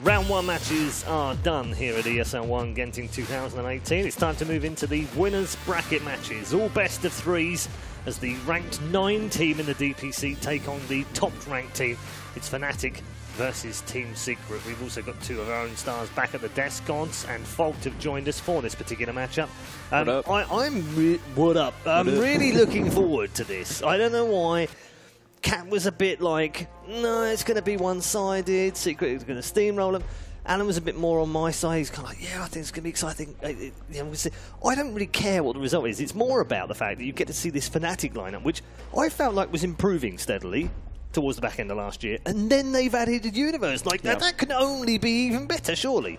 Round 1 matches are done here at ESL One Genting 2018. It's time to move into the winners bracket matches. All best of threes as the ranked 9 team in the DPC take on the top ranked team. It's Fnatic versus Team Secret. We've also got 2 of our own stars back at the desk. Gods and Fault have joined us for this particular matchup. What up? I'm really looking forward to this. I don't know why. Cat was a bit like, no, it's going to be one-sided. Secret is going to steamroll them. Alan was a bit more on my side. He's kind of like, yeah, I think it's going to be exciting. I don't really care what the result is. It's more about the fact that you get to see this Fnatic lineup, which I felt like was improving steadily towards the back end of last year. And then they've added a universe. Like, that can only be even better, surely.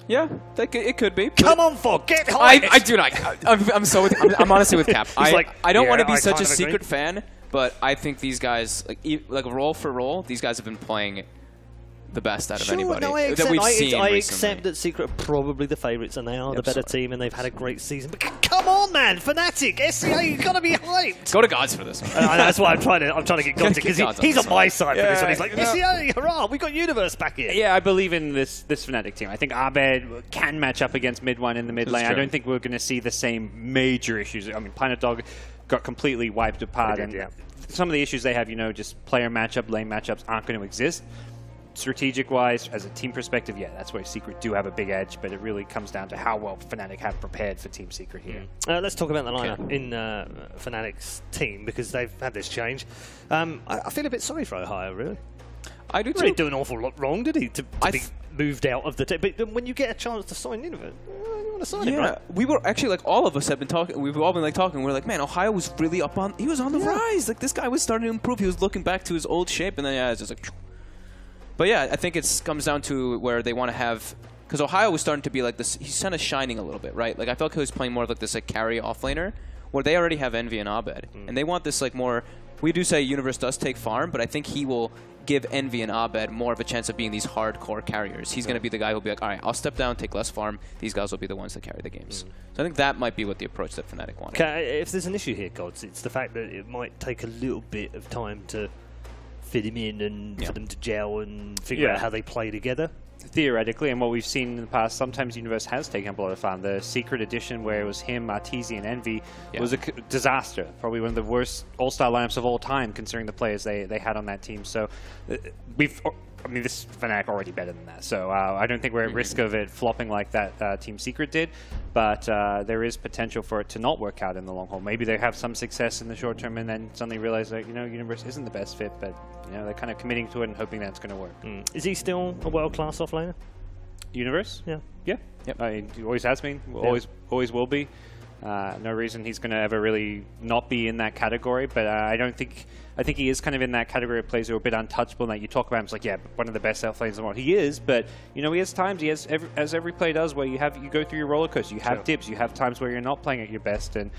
Yeah, it could be. Come on, Fog, get high! I do not. I'm honestly with Cap. I don't want to be such a Secret fan. But I think these guys, like roll for roll, these guys have been playing the best out of anybody that we've seen recently. I accept that Secret are probably the favourites and they are the better team and they've had a great season. But come on, man, Fnatic, SCA, you've got to be hyped. Go to Gods for this one. That's why I'm trying to get Gods because he's on my side for this one. He's like, SCA, hurrah, we got Universe back here. Yeah, I believe in this Fnatic team. I think Abed can match up against mid one in the mid lane. I don't think we're going to see the same major issues. I mean, Planet Dog got completely wiped apart, and some of the issues they have, just player matchup, lane matchups aren't going to exist. Strategic-wise, as a team perspective, yeah, that's where Secret do have a big edge, but it really comes down to how well Fnatic have prepared for Team Secret here. Let's talk about the lineup in Fnatic's team, because they've had this change. I feel a bit sorry for Ohio, really. I do too. He didn't do an awful lot wrong, did he, to be moved out of the team? But when you get a chance to sign Universe, you want to sign him, right? We were actually, all of us have been talking, we've all been talking, we're like, man, Ohio was really he was on the rise. Like, this guy was starting to improve. He was looking back to his old shape, and then, it's just like, but yeah, I think it comes down to where they want to have, because Ohio was starting to be like this, he's kind of shining a little bit, right? Like, I felt like he was playing more of like this carry offlaner, where they already have Envy and Abed, and they want this more, we do say Universe does take farm, but I think he will give Envy and Abed more of a chance of being these hardcore carriers. He's going to be the guy who'll be like, all right, I'll step down, take less farm. These guys will be the ones that carry the games. So I think that might be what the approach that Fnatic wanted. Okay, if there's an issue here, Gods, it's the fact that it might take a little bit of time to fit him in and for them to gel and figure out how they play together. Theoretically, and what we've seen in the past, sometimes Universe has taken up a lot of farm. The Secret Edition, where it was him, Arteezy, and Envy, was a disaster. Probably one of the worst all-star lineups of all time, considering the players they had on that team. So this Fnatic already better than that. So I don't think we're at risk of it flopping like that Team Secret did. But there is potential for it to not work out in the long haul. Maybe they have some success in the short term and then suddenly realize that, Universe isn't the best fit, but they're kind of committing to it and hoping that's going to work. Is he still a world-class offlaner? Universe? Yeah. Yep. I mean, he always has been, always will be. No reason he's going to ever really not be in that category, but I think he is kind of in that category of players who are a bit untouchable, and that you talk about him, it's like, yeah, one of the best outflanes in the world. He is, but, he has times, as every player does, where you go through your roller coaster, you have dips, you have times where you're not playing at your best, and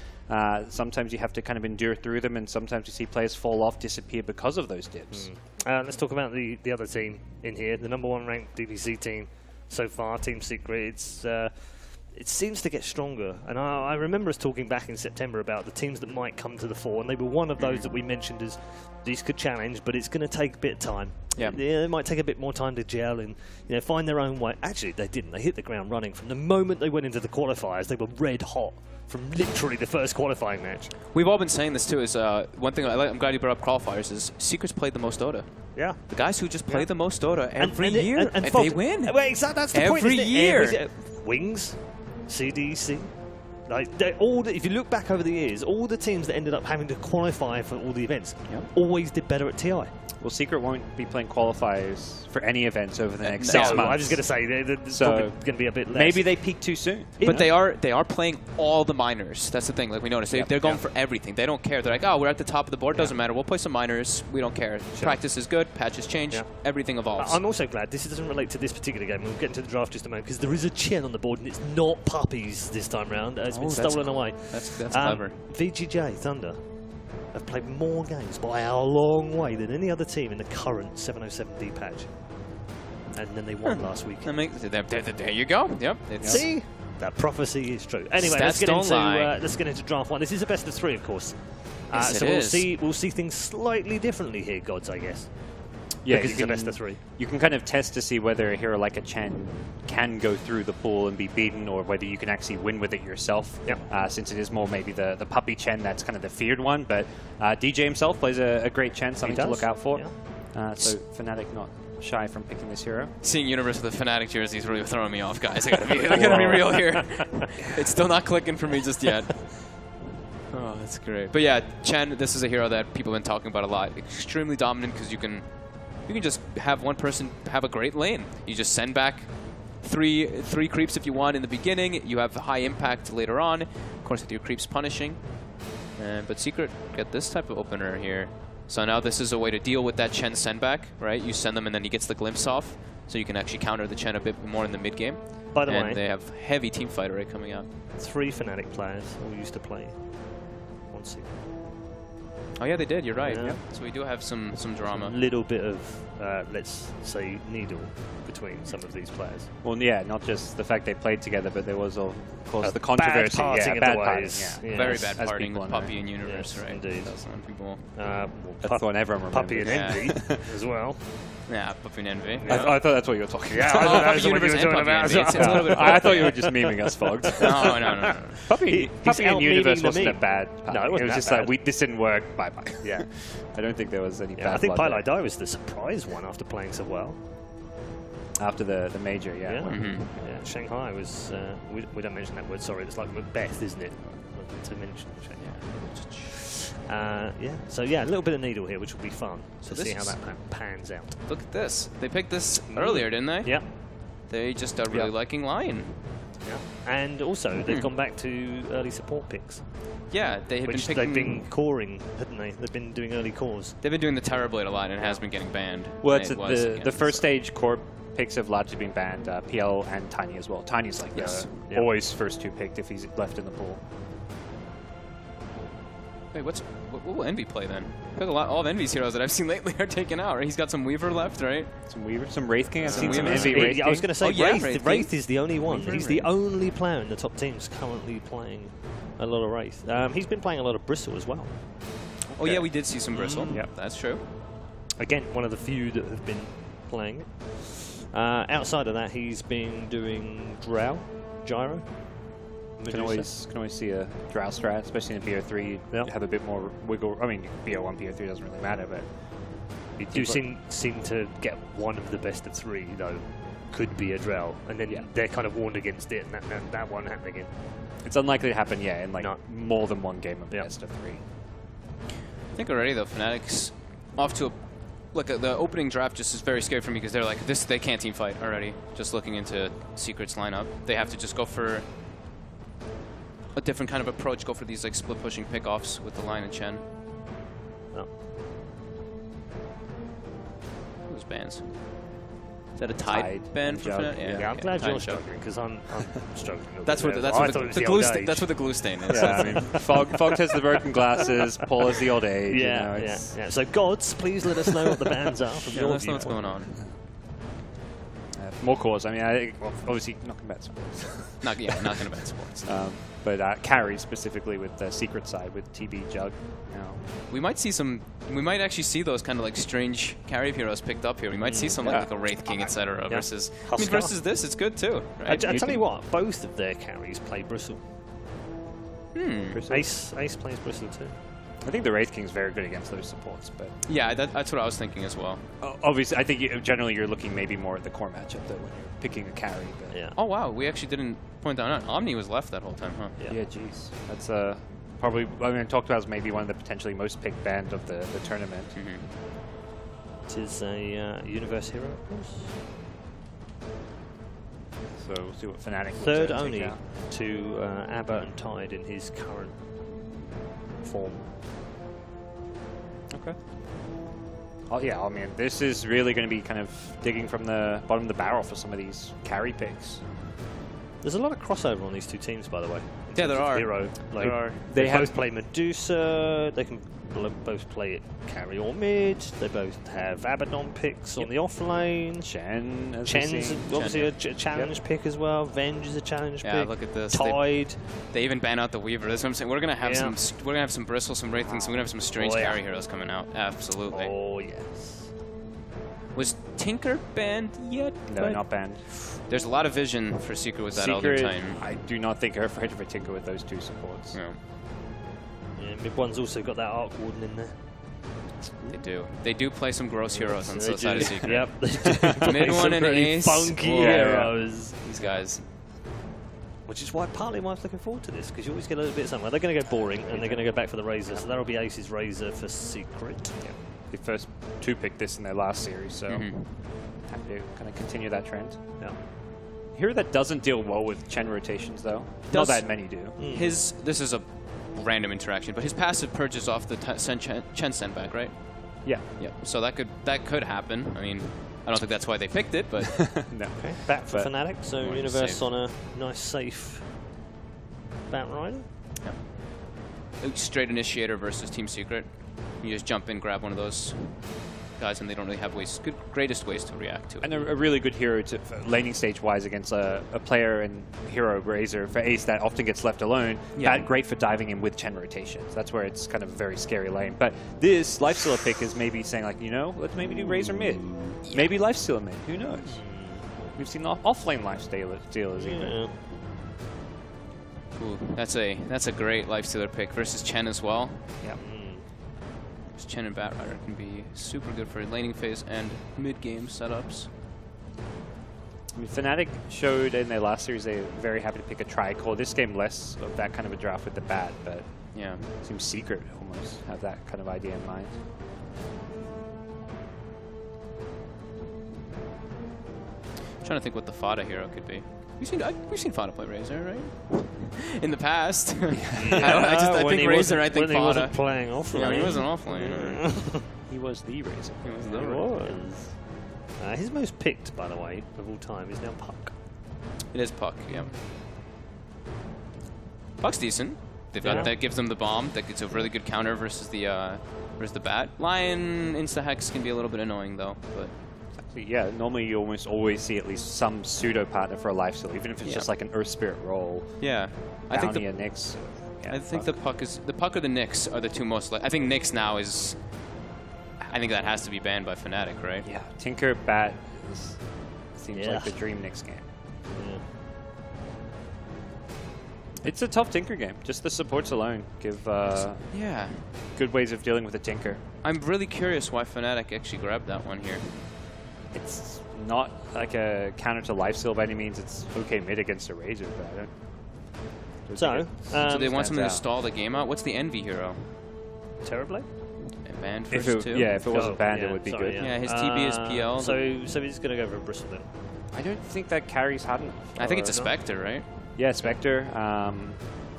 sometimes you have to kind of endure through them, and sometimes you see players fall off, disappear because of those dips. Let's talk about the other team in here, the #1 ranked DPC team so far, Team Secret. It seems to get stronger, and I remember us talking back in September about the teams that might come to the fore, and they were one of those that we mentioned as these could challenge, but it's going to take a bit of time. Yeah, it might take a bit more time to gel and find their own way. Actually, they didn't. They hit the ground running from the moment they went into the qualifiers. They were red hot from literally the first qualifying match. We've all been saying this too. Is one thing I'm glad you brought up qualifiers is Secret's played the most Dota. Yeah, the guys who just play the most Dota every year, and they win. Well, exactly, that's the point. Every year, Wings. CDC. If you look back over the years, all the teams that ended up having to qualify for all the events always did better at TI. Well, Secret won't be playing qualifiers for any events over the next 6 months. I was going to say they're probably going to be a bit less. Maybe they peak too soon. But they are playing all the minors. That's the thing. Like we noticed, they're going for everything. They don't care. They're like, oh, we're at the top of the board. Doesn't matter. We'll play some minors. We don't care. Practice is good. Patches change. Everything evolves. I'm also glad this doesn't relate to this particular game. We'll get into the draft just a moment because there is a Chen on the board and it's not puppies this time round. It's been stolen away. That's clever. VGJ Thunder have played more games by a long way than any other team in the current 707D patch. And then they won last week. There you go. Yep. See? That prophecy is true. Anyway, let's get into draft 1. This is a best of 3, of course. So we'll see things slightly differently here, Gods, I guess. Yeah, because it's a best of 3. You can kind of test to see whether a hero like a Chen can go through the pool and be beaten, or whether you can actually win with it yourself. Yep. Since it is more maybe the puppy Chen that's kind of the feared one, but DJ himself plays a great Chen, something to look out for. Yeah. So Fnatic not shy from picking this hero. Seeing Universe with the Fnatic jersey is really throwing me off, guys. I gotta be real here. It's still not clicking for me just yet. Oh, that's great. But yeah, Chen, this is a hero that people have been talking about a lot. Extremely dominant because you can just have one person have a great lane. You just send back three creeps if you want in the beginning. You have high impact later on, of course, with your creeps punishing. But Secret get this type of opener here. So now this is a way to deal with that Chen send back, right? You send them and then he gets the glimpse off, so you can actually counter the Chen a bit more in the mid game. By the way, and they have heavy team fight array coming out. 3 Fnatic players all used to play on Secret. Oh yeah, they did. You're right. Yeah. Yeah. So we do have some drama. A little bit of, let's say, needle between some of these players. Well, yeah, not just the fact they played together, but there was, of course, the controversy. Bad parting bad of the parting, ways. yeah. Very Yes. bad As parting people with know. Puppy and Universe, Yes, right? indeed. That's some people. That's the one everyone remembers. Puppy and Envy as well. Yeah, Puppy and Envy. I thought that's what you were talking about. I thought that Puppy was what you were Universe and talking Puppy about. Envy. It's a little bit of I thought you were just memeing us, Fogged. No. Puppy He's and Universe out-memeing the wasn't a meme. bad. No, it wasn't was that just bad. like this didn't work. Bye bye. Yeah. I don't think there was any Yeah, bad. I think blood Pilot there. Die was the surprise one after playing so well. After the major, yeah. Yeah. Mm-hmm. Yeah, Shanghai was, we don't mention that word, sorry, it's like Macbeth, isn't it? To mention Shanghai. Yeah, so yeah, a little bit of needle here, which will be fun to see how that pans out. Look at this. They picked this earlier, didn't they? Yeah. They just are really liking Lion. Yeah. And also, they've gone back to early support picks, Yeah, they had which been picking. they've been coring, hadn't they? They've been doing early cores. They've been doing the Terrorblade a lot, and it has been getting banned. Well, And it's it was the again, first so- stage core picks have largely been banned. PL and Tiny as well. Tiny's like Yeah. always first 2 picked if he's left in the pool. Wait, what will Envy play then? Because all of Envy's heroes that I've seen lately are taken out. Right? He's got some Weaver left, right? Some Weaver, some Wraith King. I've Some seen some Weaver. Envy Wraith King. I was going to say, Oh, yeah, Wraith, Wraith is the only one. Weaver He's and the Wraith. only player in the top teams currently playing a lot of Wraith. He's been playing a lot of Bristle as well. Oh yeah, we did see some Bristle. Yep. That's true. Again, one of the few that have been playing it. Outside of that, he's been doing Drow, Gyro. Can always see a Drow strat, especially in BO3. Yeah. You have a bit more wiggle. I mean, BO1, BO3 doesn't really matter, but You do seem to get one of the best of 3, though. Could be a Drow, and then they're kind of warned against it, and that won't happen again. it's unlikely to happen. Yeah, in like No. more than one game of Yeah. best of 3. I think already though, Fnatic's off to the opening draft just is very scary for me because they're like this. They can't team fight already. Just looking into Secret's lineup, they have to just go for a different kind of approach. Go for these like split pushing pickoffs with the Lion and Chen. No. Who's bans? Is that a Tide ban for Jug. Fnatic? Yeah, I'm glad Tide you're Jug. struggling, because I'm struggling. a That's bit what there. that's I what thought it the was glue old age. that's what the glue stain is. Yeah, I mean, Fog has the broken glasses. Paul has the old age. Yeah, you know, yeah. So, gods, please let us know what the bans are from Yeah, your let us know what's viewpoint. going on. More cores. I mean, well, obviously not combat sports. Not gonna ban sports. But carry specifically with the secret side with TB Jug. You know. We might see some. We might actually see those kind of like strange carry heroes picked up here. We might see some like a Wraith King, etc. Yeah. Versus. I mean, Huskar. versus this, it's good too, I right? tell you what, both of their carries play Bristle. Bristle. Ace plays Bristle too. I think the Wraith King's very good against those supports, but Yeah, that's what I was thinking as well. obviously, I think generally you're looking maybe more at the core matchup though when you're picking a carry. But Yeah. Oh wow, we actually didn't point that out. Omni was left that whole time, huh? yeah, jeez, that's probably. I mean, talked about as maybe one of the potentially most picked band of the tournament. It is a Universe hero, of course. So we'll see what Fnatic. Third looks like to only take out. to Aber and Tide in his current form. Okay. Oh yeah, I mean, this is really going to be kind of digging from the bottom of the barrel for some of these carry picks. There's a lot of crossover on these two teams, by the way. in Yeah, terms there of are. Hero. Like, There are. They They have- both play Medusa. They can both play it carry or mid. They both have Abaddon picks on the off lane. Chen, as we've Chen's seen. obviously Chen, a challenge pick as well. Venge is a challenge Yeah, pick. look at this. Tide. They even ban out the Weaver. That's what I'm saying. We're gonna have Yeah. some Bristle, some Wraith Kings. We're gonna have some strange Oh, yeah. carry heroes coming out. Absolutely. Oh yes. Was Tinker banned yet? No, not banned. There's a lot of vision for Secret with that Secret, Elden Time. I do not think are afraid of a Tinker with those two supports. No. Yeah, mid one's also got that Arc Warden in there. They do. They do play some gross heroes on the side of Secret. Yep. They do Mid one and Ace. Funky Whoa. heroes. These guys. Which is partly why I was looking forward to this, because you always get a little bit of something. They're going to go boring, and they're going to go back for the Razor, so that'll be Ace's Razor for Secret. Yeah. The first two picked this in their last series, so happy to kind of continue that trend. Yeah. Hero that doesn't deal well with Chen rotations, though. Not that many do. This is a random interaction, but his passive purges off the Chen sendback, right? Yeah. Yeah. So that could happen. I mean, I don't think that's why they picked it, but No. Okay. Back for Fnatic, so Right, Universe safe. on a nice, safe Bat Rider. straight initiator versus Team Secret. You just jump in, grab one of those guys, and they don't really have greatest ways to react to it. And a really good hero to laning stage wise against a player and hero Razor for Ace that often gets left alone. Yeah. That great for diving in with Chen rotations. That's where it's kind of a very scary lane. But this Lifestealer pick is maybe saying like, you know, let's maybe do Razor mid. Maybe Lifestealer mid. Who knows? We've seen off-lane Lifestealers even. Yeah. Ooh, that's a great Lifestealer pick versus Chen as well. Yeah. Chen and Bat Rider can be super good for laning phase and mid-game setups. I mean, Fnatic showed in their last series they're very happy to pick a tri-core. This game less of that kind of a draft with the bat, but Yeah. seems Secret almost have that kind of idea in mind. I'm trying to think what the Fada hero could be. We've seen Fada play Razor, right? In the past. I think Razor, I think when he Fada. wasn't playing offlane. Yeah, he wasn't offlane. He was the Razor. He was He the was. His most picked, by the way, of all time is now Puck. It is Puck, yeah. Puck's decent. They've Yeah. got that gives them the bomb. That gets a really good counter versus the bat. Lion insta hex can be a little bit annoying though, but Yeah, normally you almost always see at least some pseudo partner for a lifesteal, even if it's just like an Earth Spirit roll. yeah, I think Bounty and Nyx. Yeah, the Puck or the Nyx are the two most. I think Nyx now is. I think that has to be banned by Fnatic, right? Yeah, Tinker Bat seems Yeah. like the dream Nyx game. Yeah. It's a tough Tinker game. Just the supports alone give Yeah. good ways of dealing with a Tinker. I'm really curious why Fnatic actually grabbed that one here. It's not like a counter to lifesteal by any means. It's okay mid against a Razor, but I don't So, So they want stands something out. to stall the game out. What's the Envy hero? terribly. And banned if first it, too. yeah, if it wasn't Oh, banned, yeah, it would be sorry, good. Yeah, his TB is PL. So he's going to go for Bristle then. I don't think that carries hard enough. I think it's a no? Spectre, right? Yeah, Spectre.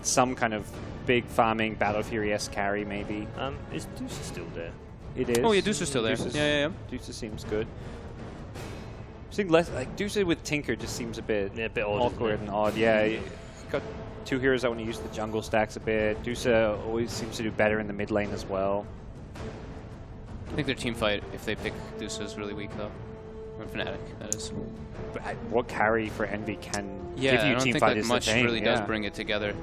Some kind of big farming Battle Fury-esque carry, maybe. Is Deuce still there? It is. Oh yeah, Deuce is still there. Deuce is- Yeah. Deuce seems good. I think less like Deuce with Tinker just seems a bit, Yeah, a bit odd, awkward isn't it? and odd. Yeah, you got two heroes that want to use the jungle stacks a bit. Deuce always seems to do better in the mid lane as well. I think their team fight, if they pick Deuce, is really weak though. Or Fnatic, that is. But what carry for Envy can Yeah, give I you don't team think fight that is much the thing. really does bring it together.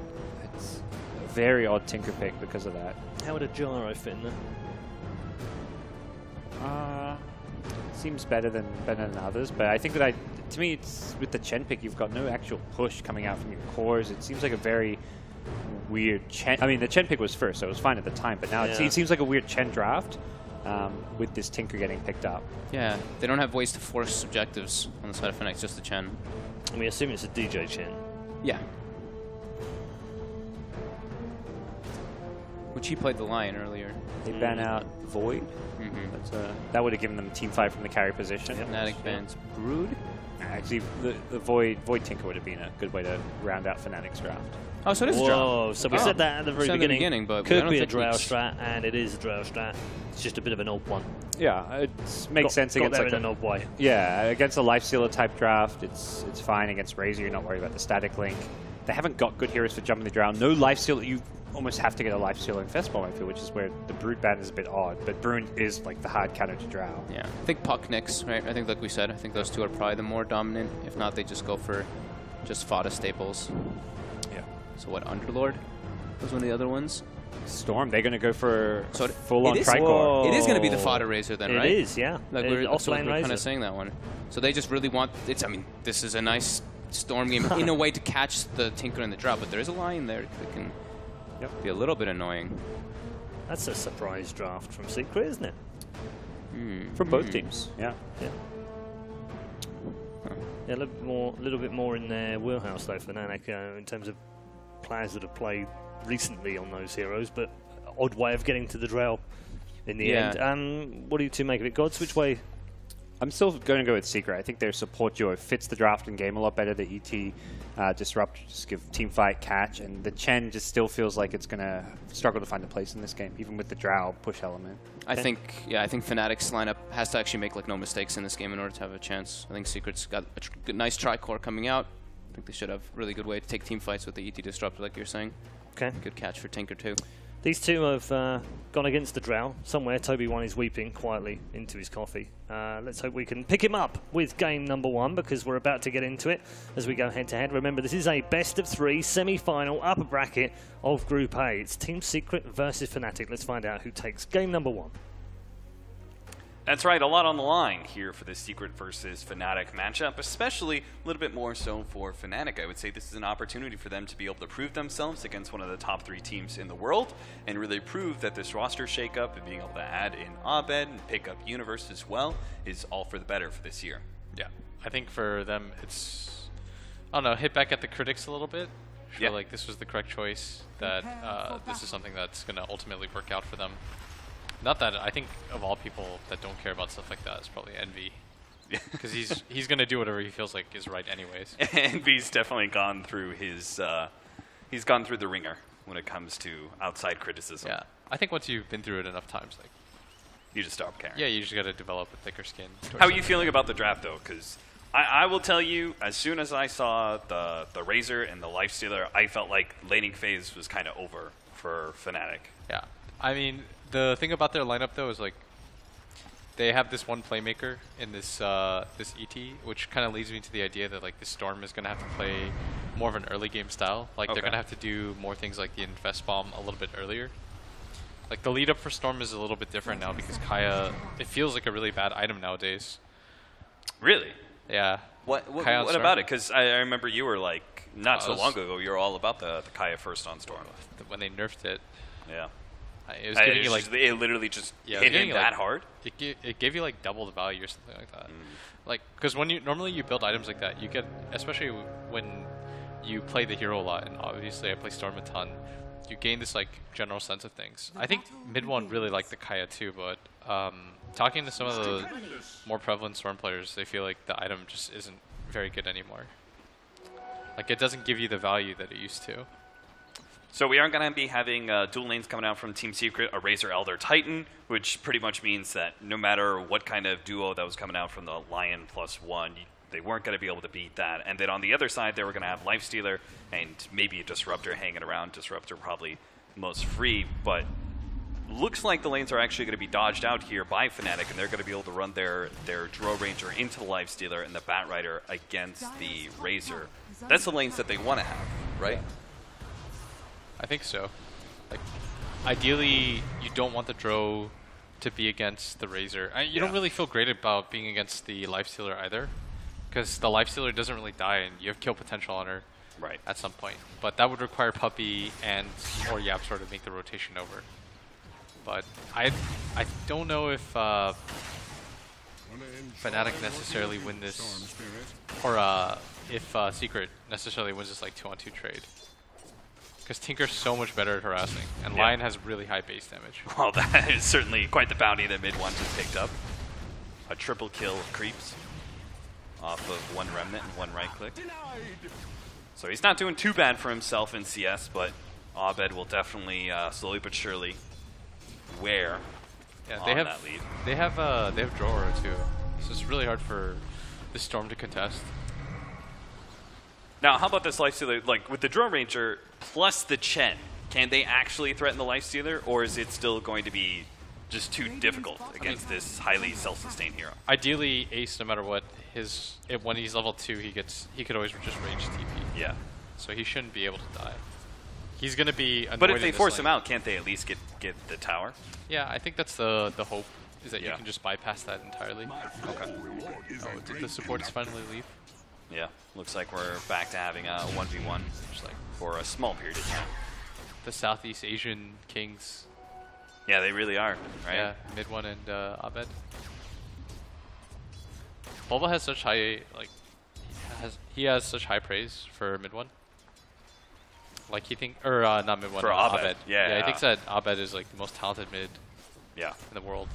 It's a very odd Tinker pick because of that. How would a Gyro fit in there? Seems better than others, but I think that to me, it's with the Chen pick, you've got no actual push coming out from your cores. It seems like a very weird Chen. I mean, the Chen pick was first, so it was fine at the time, but now Yeah. it seems like a weird Chen draft with this Tinker getting picked up. Yeah, they don't have ways to force objectives on the side of Fnatic, just the Chen. And we assume it's a DJ Chen. Yeah. Which he played the Lion earlier. They ban out Void. That would have given them team fight from the carry position. Fnatic bans Brood. Actually, the Void Tinker would have been a good way to round out Fnatic's draft. Oh, so it is a Whoa, draw. so we Oh. said that at the very Said at the beginning, but I could don't be a think Drow we- strat, and it is a Drow strat. It's just a bit of an odd one. Yeah, it makes sense got against there like in an odd way. Yeah, against a Lifestealer type draft, it's fine. Against Razor, you're not worried about the static link. They haven't got good heroes for jumping the drow. No Lifestealer. You almost have to get a Lifestealer in Festbomb, I feel, which is where the Brood ban is a bit odd. But Brood is like the hard counter to drow. Yeah, I think Puck Nyx, right? I think like we said, I think those two are probably the more dominant. If not, they just go for just Fada staples. Yeah. So what, Underlord was one of the other ones? Storm, they're going to go for So full-on it is- Tricor. It is going to be the fodder Razor then, right? It is, yeah. Like It- we're also kind Razor. of saying that one. So they just really want. I mean, this is a nice Storm game in a way to catch the Tinker and the Drought, but there is a line there that can be a little bit annoying. That's a surprise draft from Secret, isn't it? From both teams, yeah. Yeah. Yeah, a little bit more in their wheelhouse though for Fnatic in terms of players that have played recently on those heroes, but odd way of getting to the Drell in the end. What do you two make of it? Gods, which way? I'm still going to go with Secret. I think their support duo fits the draft and game a lot better. The ET Disrupt just give team fight catch, and the Chen just still feels like it's going to struggle to find a place in this game, even with the Drow push element. I think Fnatic's lineup has to actually make like no mistakes in this game in order to have a chance. I think Secret's got a nice Tricor coming out. I think they should have a really good way to take team fights with the ET Disrupt, like you're saying. Okay. Good catch for Tinker too. These two have gone against the Drow. Somewhere, Toby1 is weeping quietly into his coffee. Let's hope we can pick him up with game number 1, because we're about to get into it as we go head-to-head. Remember, this is a best-of-3 semi-final upper bracket of Group A. It's Team Secret versus Fnatic. Let's find out who takes game number 1. That's right, a lot on the line here for the Secret versus Fnatic matchup, especially a little bit more so for Fnatic. I would say this is an opportunity for them to be able to prove themselves against one of the top 3 teams in the world and really prove that this roster shakeup and being able to add in Abed and pick up Universe as well is all for the better for this year. Yeah, I think for them it's, I don't know, hit back at the critics a little bit. Feel like this was the correct choice, that this is something that's going to ultimately work out for them. Not that I think of all people that don't care about stuff like that, it's probably Envy, because he's going to do whatever he feels like is right anyways. Envy's definitely gone through his he's gone through the ringer when it comes to outside criticism. Yeah, I think once you've been through it enough times, like you just stop caring. Yeah, you just got to develop a thicker skin. How are you feeling about the draft though? Because I will tell you, as soon as I saw the Razor and the Lifestealer, I felt like laning phase was kind of over for Fnatic. Yeah, I mean, the thing about their lineup though is like they have this one playmaker in this this ET, which kind of leads me to the idea that like the Storm is going to have to play more of an early game style. Like they're going to have to do more things like the Invest Bomb a little bit earlier. Like the lead up for Storm is a little bit different now because Kaya, it feels like a really bad item nowadays. Really? Yeah. What about it? Because I remember you were like, not so long ago, you were all about the Kaya first on Storm. When they nerfed it. Yeah. It was giving you like, it literally just hit him that hard? It gave you like double the value or something like that. Like, because when you normally you build items like that, you get, especially when you play the hero a lot, and obviously I play Storm a ton, you gain this like general sense of things. I think mid one really liked the Kaya too, but talking to some of the more prevalent Storm players, they feel like the item just isn't very good anymore. Like it doesn't give you the value that it used to. So we are going to be having dual lanes coming out from Team Secret, a Razor Elder Titan, which pretty much means that no matter what kind of duo that was coming out from the Lion +1, they weren't going to be able to beat that. And then on the other side, they were going to have Lifestealer and maybe a Disruptor hanging around. Disruptor probably most free, but looks like the lanes are actually going to be dodged out here by Fnatic, and they're going to be able to run their Drow Ranger into the Lifestealer and the Bat Rider against the Razor. That's the lanes that they want to have, right? I think so. Like, ideally, you don't want the Drow to be against the Razor. You don't really feel great about being against the Lifestealer either, because the Lifestealer doesn't really die, and you have kill potential on her at some point. But that would require Puppey and or YapzOr to make the rotation over. But I don't know if Fnatic necessarily win this, or if Secret necessarily wins this like 2-on-2 trade. Because Tinker's so much better at harassing, and Lion has really high base damage. Well, that is certainly quite the bounty that mid one just picked up. A triple kill of creeps off of one Remnant and one right click. So he's not doing too bad for himself in CS, but Abed will definitely slowly but surely wear on that lead. They have Drow Aura too, so it's really hard for the Storm to contest. Now, how about this Lifestealer? Like, with the Drow Ranger plus the Chen, can they actually threaten the Lifestealer, or is it still going to be just too difficult against this highly self-sustained hero? Ideally, Ace, no matter what, when he's level 2, he could always just range TP. Yeah. So he shouldn't be able to die. he's going to be annoyed. But if they in this force lane. him out, can't they at least get the tower? Yeah, I think that's the hope, is that you can just bypass that entirely. Okay. Oh, did the supports finally leave? Yeah, looks like we're back to having a 1v1 just like for a small period of time. The Southeast Asian kings. Yeah, they really are, right? Yeah, mid one and Abed. Volva has such high, like, he has such high praise for mid one. Like not mid one. For Abed. Yeah, he thinks that Abed is like the most talented mid. Yeah. In the world.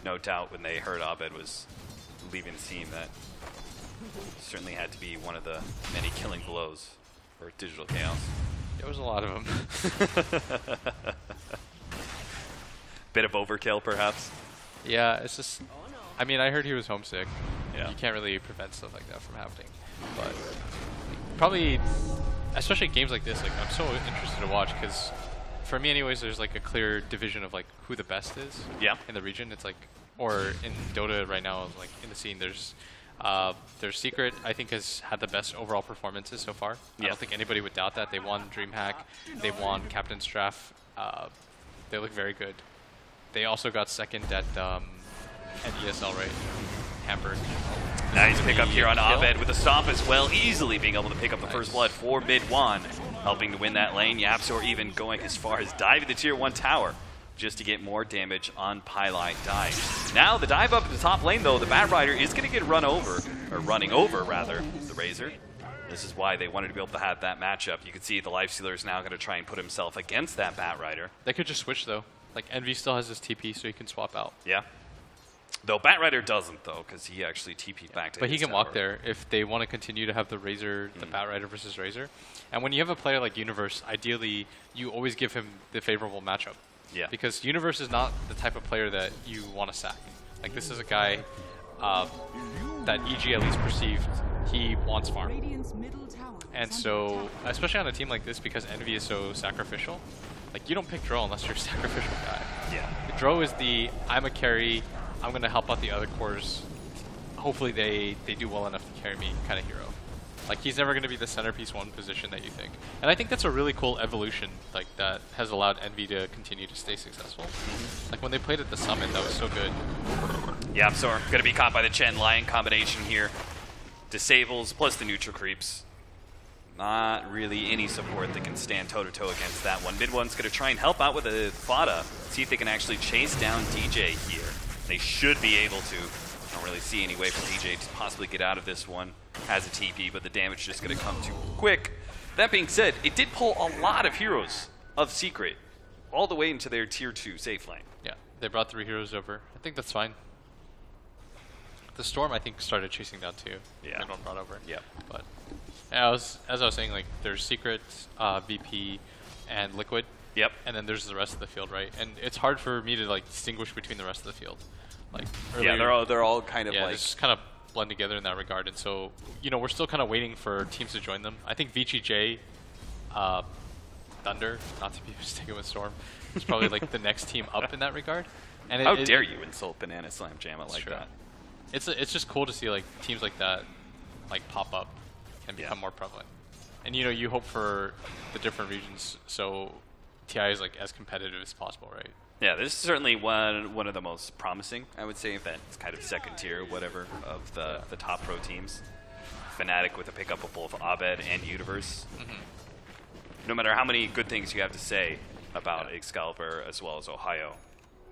No doubt when they heard Abed was leaving the team, that certainly had to be one of the many killing blows for Digital Chaos. There was a lot of them. Bit of overkill, perhaps. Yeah, it's just. I mean, I heard he was homesick. Yeah. You can't really prevent stuff like that from happening. But probably, especially games like this, like I'm so interested to watch because, for me, anyways, there's like a clear division of like who the best is. Yeah. In the region, it's like, or in Dota right now, like in the scene, there's Secret, I think, has had the best overall performances so far. I don't think anybody would doubt that. They won DreamHack, they won Captain's Draft. They look very good. They also got second at ESL, right? Hamburg. Nice pickup here on Abed with a stomp as well, easily being able to pick up the first blood for mid one, helping to win that lane. Yapsor even going as far as diving the tier 1 tower just to get more damage on Pylite dive. Now the dive up at the top lane though, the Bat Rider is going to get run over, or running over rather, the Razor. This is why they wanted to be able to have that matchup. You can see the Lifestealer is now going to try and put himself against that Bat Rider. They could just switch though. Like Envy still has his TP, so he can swap out. Yeah. Though Bat Rider doesn't though, because he actually TP'd back to But he his can tower. walk there if they want to continue to have the Razor, the Bat Rider versus Razor. And when you have a player like Universe, ideally you always give him the favorable matchup. Yeah. Because Universe is not the type of player that you want to sack. Like this is a guy that EG at least perceived he wants farm. And so, especially on a team like this, because Envy is so sacrificial, like you don't pick Dro unless you're a sacrificial guy. Yeah. Dro is the, I'm a carry, I'm going to help out the other cores. Hopefully they do well enough to carry me kind of hero. Like he's never going to be the centerpiece one position that you think. And I think that's a really cool evolution like that has allowed Envy to continue to stay successful. Like when they played at the Summit, that was so good. Yapsor going to be caught by the Chen Lion combination here. Disables plus the neutral creeps. Not really any support that can stand toe-to-toe against that one. Mid one's going to try and help out with a Fada, see if they can actually chase down DJ here. They should be able to. I don't really see any way for DJ to possibly get out of this one. Has a TP, but the damage is just going to come too quick. That being said, it did pull a lot of heroes of Secret all the way into their tier 2 safe lane. Yeah, they brought 3 heroes over. I think that's fine. The Storm, I think, started chasing down too. Yeah. Everyone brought over. Yep. But yeah, as I was saying, like there's Secret, VP, and Liquid. Yep. And then there's the rest of the field, right? And it's hard for me to like distinguish between the rest of the field. Like yeah, they're all kind of yeah, like they just kind of blend together in that regard. And so, you know, we're still kind of waiting for teams to join them. I think VGJ, Thunder, not to be mistaken with Storm, is probably like the next team up in that regard. And how dare you insult Banana Slam Jam like true. that? It's just cool to see like teams like that like pop up and become more prevalent. And you know, you hope for the different regions so TI is like as competitive as possible, right? Yeah, this is certainly one of the most promising, I would say, if that's kind of second tier, whatever, of the top pro teams. Fnatic with a pickup of both Abed and Universe. No matter how many good things you have to say about Excalibur as well as Ohio,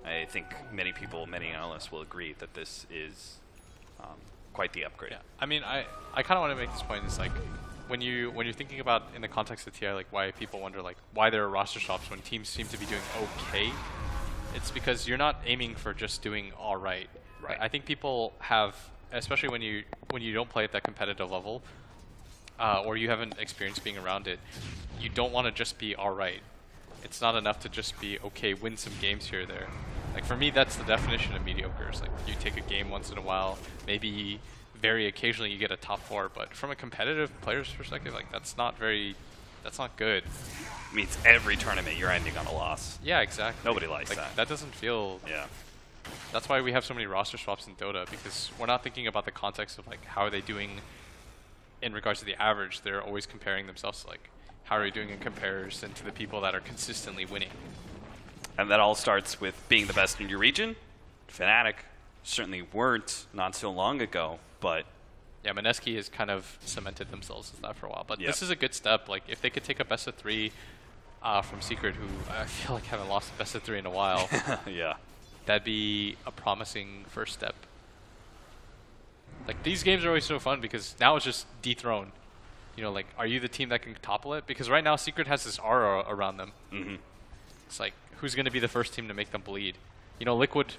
I think many people, many analysts will agree that this is quite the upgrade. Yeah, I mean, I kind of want to make this point. It's like when you're thinking about in the context of TI, like why people wonder like why there are roster swaps when teams seem to be doing okay. It's because you're not aiming for just doing all right. Right. I think people have, especially when you don't play at that competitive level, or you haven't experienced being around it, you don't want to just be all right. It's not enough to just be okay, win some games here or there. Like for me, that's the definition of mediocre. It's like you take a game once in a while, maybe very occasionally you get a top 4, but from a competitive player's perspective, like that's not good. It means every tournament you're ending on a loss. Yeah, exactly. Nobody likes like, that. That doesn't feel. Yeah. That's why we have so many roster swaps in Dota, because we're not thinking about the context of like how are they doing in regards to the average, they're always comparing themselves to, like, how are you doing in comparison to the people that are consistently winning? And that all starts with being the best in your region. Fnatic certainly weren't not so long ago, but yeah, Mineski has kind of cemented themselves as that for a while. But yep. this is a good step. Like, if they could take a best of 3 from Secret, who I feel like haven't lost a best of 3 in a while, yeah, that'd be a promising first step. Like, these games are always so fun because now it's just dethrone. You know, like, are you the team that can topple it? Because right now Secret has this aura around them. Mm-hmm. It's like, who's going to be the first team to make them bleed? You know, Liquid,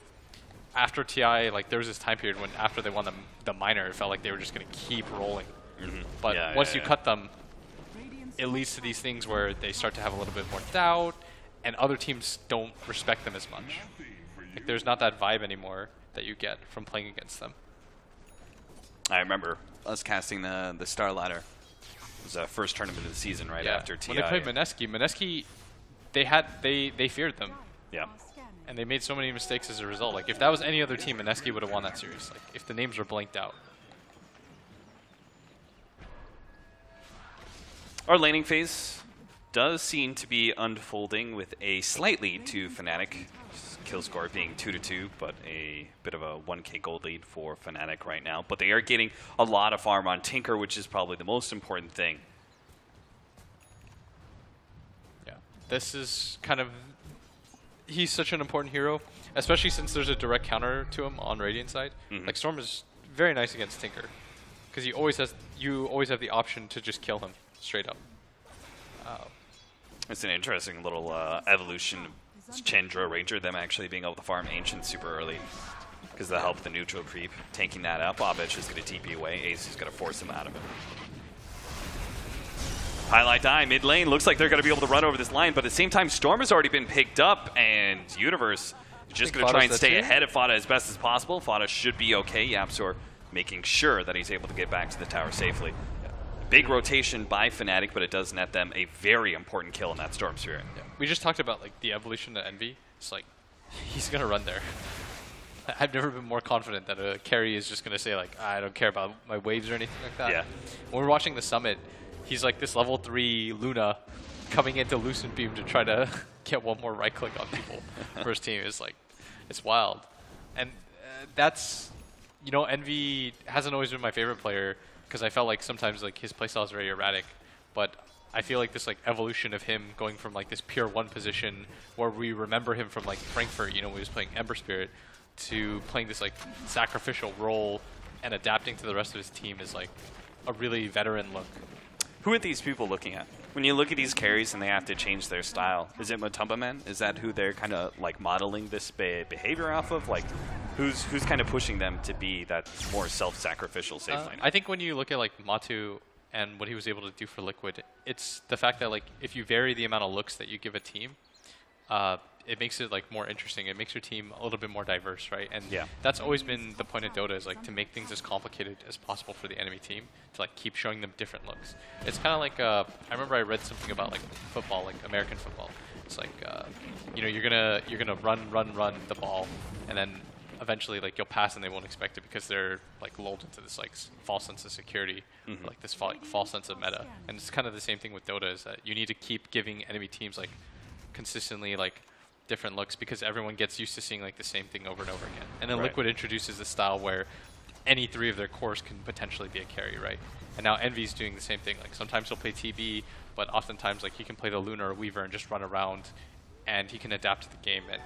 after TI, like, there was this time period when after they won the minor, it felt like they were just going to keep rolling. Mm-hmm. But once you cut them, it leads to these things where they start to have a little bit more doubt, and other teams don't respect them as much. Like, there's not that vibe anymore that you get from playing against them. I remember us casting the Star Ladder. It was the first tournament of the season right after TI. When they played Mineski, they feared them. Yeah. And they made so many mistakes as a result. Like, if that was any other team, Mineski would have won that series. Like, if the names were blanked out. Our laning phase does seem to be unfolding with a slight lead to Fnatic. Kill score being 2-2, but a bit of a 1k gold lead for Fnatic right now. But they are getting a lot of farm on Tinker, which is probably the most important thing. Yeah, this is kind of... He's such an important hero, especially since there's a direct counter to him on Radiant side. Mm-hmm. Like, Storm is very nice against Tinker, because you always have the option to just kill him straight up. It's an interesting little evolution of Chandra Ranger, them actually being able to farm Ancient super early because they'll help the neutral creep. Tanking that up, Obich is going to TP away. Ace is going to force him out of it. Highlight die, mid lane. Looks like they're going to be able to run over this line, but at the same time, Storm has already been picked up, and Universe is just going to try and stay ahead of Fada as best as possible. Fada should be okay. Yapsor making sure that he's able to get back to the tower safely. Big rotation by Fnatic, but it does net them a very important kill in that Storm Spirit. Yeah. We just talked about, like, the evolution to Envy. It's like, he's going to run there. I've never been more confident that a carry is just going to say, like, I don't care about my waves or anything like that. Yeah. When we're watching the Summit, he's like this level 3 Luna coming into Lucent Beam to try to get one more right click on people for his team. It's like, it's wild. And that's, you know, Envy hasn't always been my favorite player because I felt like sometimes, like, his playstyle is very erratic. But I feel like this, like, evolution of him going from, like, this pure 1 position where we remember him from, like, Frankfurt, you know, when he was playing Ember Spirit, to playing this, like, sacrificial role and adapting to the rest of his team is, like, a really veteran look. Who are these people looking at? When you look at these carries and they have to change their style, is it Matumba Man? Is that who they're kind of, like, modeling this behavior off of? Like, who's kind of pushing them to be that more self-sacrificial safe lane? I think when you look at, like, Matu and what he was able to do for Liquid, it's the fact that, like, if you vary the amount of looks that you give a team, it makes it, like, more interesting. It makes your team a little bit more diverse, right? And that's always been the point of Dota, is, like, to make things as complicated as possible for the enemy team, to, like, keep showing them different looks. It's kind of like, I remember I read something about, like, football, like American football. It's like, you know, you're gonna run the ball, and then eventually, like, you'll pass and they won't expect it because they're, like, lulled into this, like, false sense of security, or, like, this false sense of meta. And it's kind of the same thing with Dota, is that you need to keep giving enemy teams, like, consistently, like, different looks, because everyone gets used to seeing, like, the same thing over and over again. And then Liquid introduces a style where any 3 of their cores can potentially be a carry, right? And now Envy's doing the same thing. Like, sometimes he'll play TB, but oftentimes, like, he can play the Luna or Weaver and just run around, and he can adapt to the game. And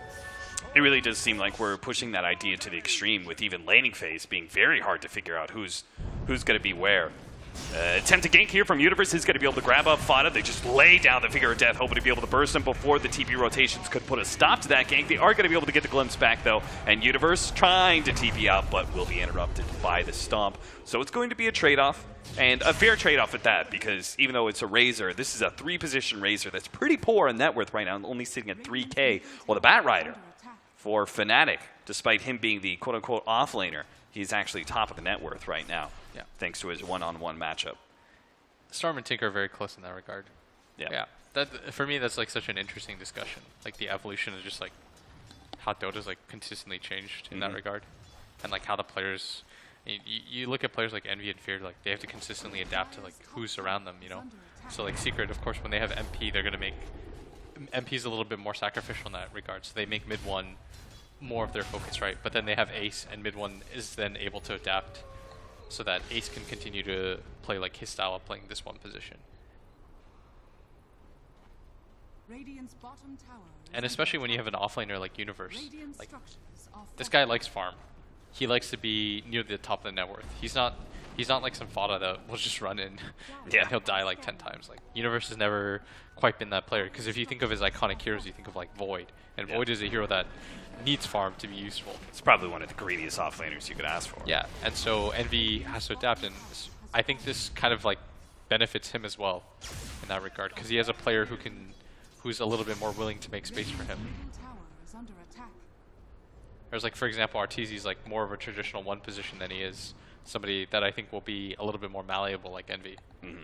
it really does seem like we're pushing that idea to the extreme, with even laning phase being very hard to figure out who's going to be where. Attempt to gank here from Universe is going to be able to grab up Fada. They just lay down the Figure of Death, hoping to be able to burst him before the TP rotations could put a stop to that gank. They are going to be able to get the glimpse back, though, and Universe trying to TP out, but will be interrupted by the Stomp. So it's going to be a trade-off, and a fair trade-off at that, because even though it's a Razor, this is a 3-position Razor that's pretty poor in net worth right now, only sitting at 3K. Well, the Bat Rider for Fnatic, despite him being the quote-unquote off-laner, he's actually top of the net worth right now. Yeah. Thanks to his one-on-one matchup. Storm and Tinker are very close in that regard. Yeah. That, for me, that's, like, such an interesting discussion. Like, the evolution of just, like, how Dota's, like, consistently changed in that regard. And, like, how the players, You look at players like Envy and Fear, like they have to consistently adapt to like who's around them, you know. So like Secret, of course, when they have MP, they're gonna make MP's a little bit more sacrificial in that regard. So they make mid one more of their focus, right? But then they have Ace, and mid one is then able to adapt so that Ace can continue to play like his style of playing this one position. And especially when you have an offlaner like Universe, like this guy likes farm. He likes to be near the top of the net worth. He's not like some fodder that will just run in and he'll die like 10 times. Like Universe has never quite been that player, because if you think of his iconic heroes, you think of like Void, and Void is a hero that needs farm to be useful. It's probably one of the greediest offlaners you could ask for. Yeah, and so Envy has to adapt, and I think this kind of like benefits him as well in that regard, because he has a player who's a little bit more willing to make space for him. Whereas, like, for example, Arteezy's like more of a traditional one position than he is somebody that I think will be a little bit more malleable like Envy. Mm-hmm.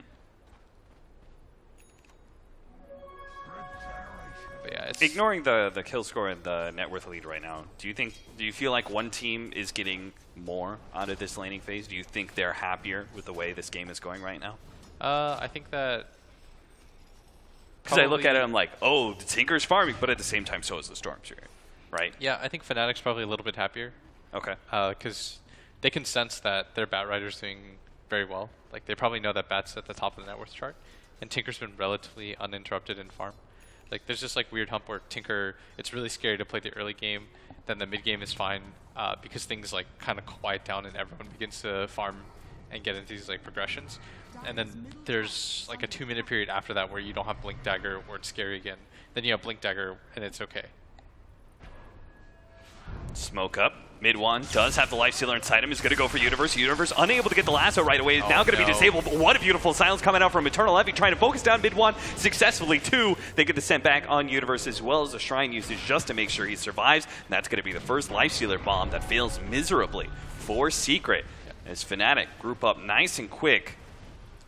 But yeah, it's ignoring the kill score and the net worth lead right now, do you feel like one team is getting more out of this laning phase? Do you think they're happier with the way this game is going right now? I think that because I look at it, I'm like, oh, the Tinker's farming, but at the same time, so is the Stormspirit, right? Yeah, I think Fnatic's probably a little bit happier. Okay. Because they can sense that their Bat Rider's doing very well. Like, they probably know that Bat's at the top of the net worth chart, and Tinker's been relatively uninterrupted in farm. Like, there's just like weird hump where Tinker, it's really scary to play the early game, then the mid game is fine, because things like kind of quiet down and everyone begins to farm and get into these like progressions. And then there's like a 2-minute period after that where you don't have Blink Dagger, where it's scary again. Then you have Blink Dagger and it's okay. Smoke up. Mid one does have the life stealer inside him. Is going to go for Universe. Universe unable to get the lasso right away. Is now going to be disabled. But what a beautiful silence coming out from Eternal Envy, trying to focus down mid one successfully. 2, they get the sent back on Universe, as well as the Shrine usage just to make sure he survives. And that's going to be the first life stealer bomb that fails miserably for Secret. As Fnatic group up nice and quick,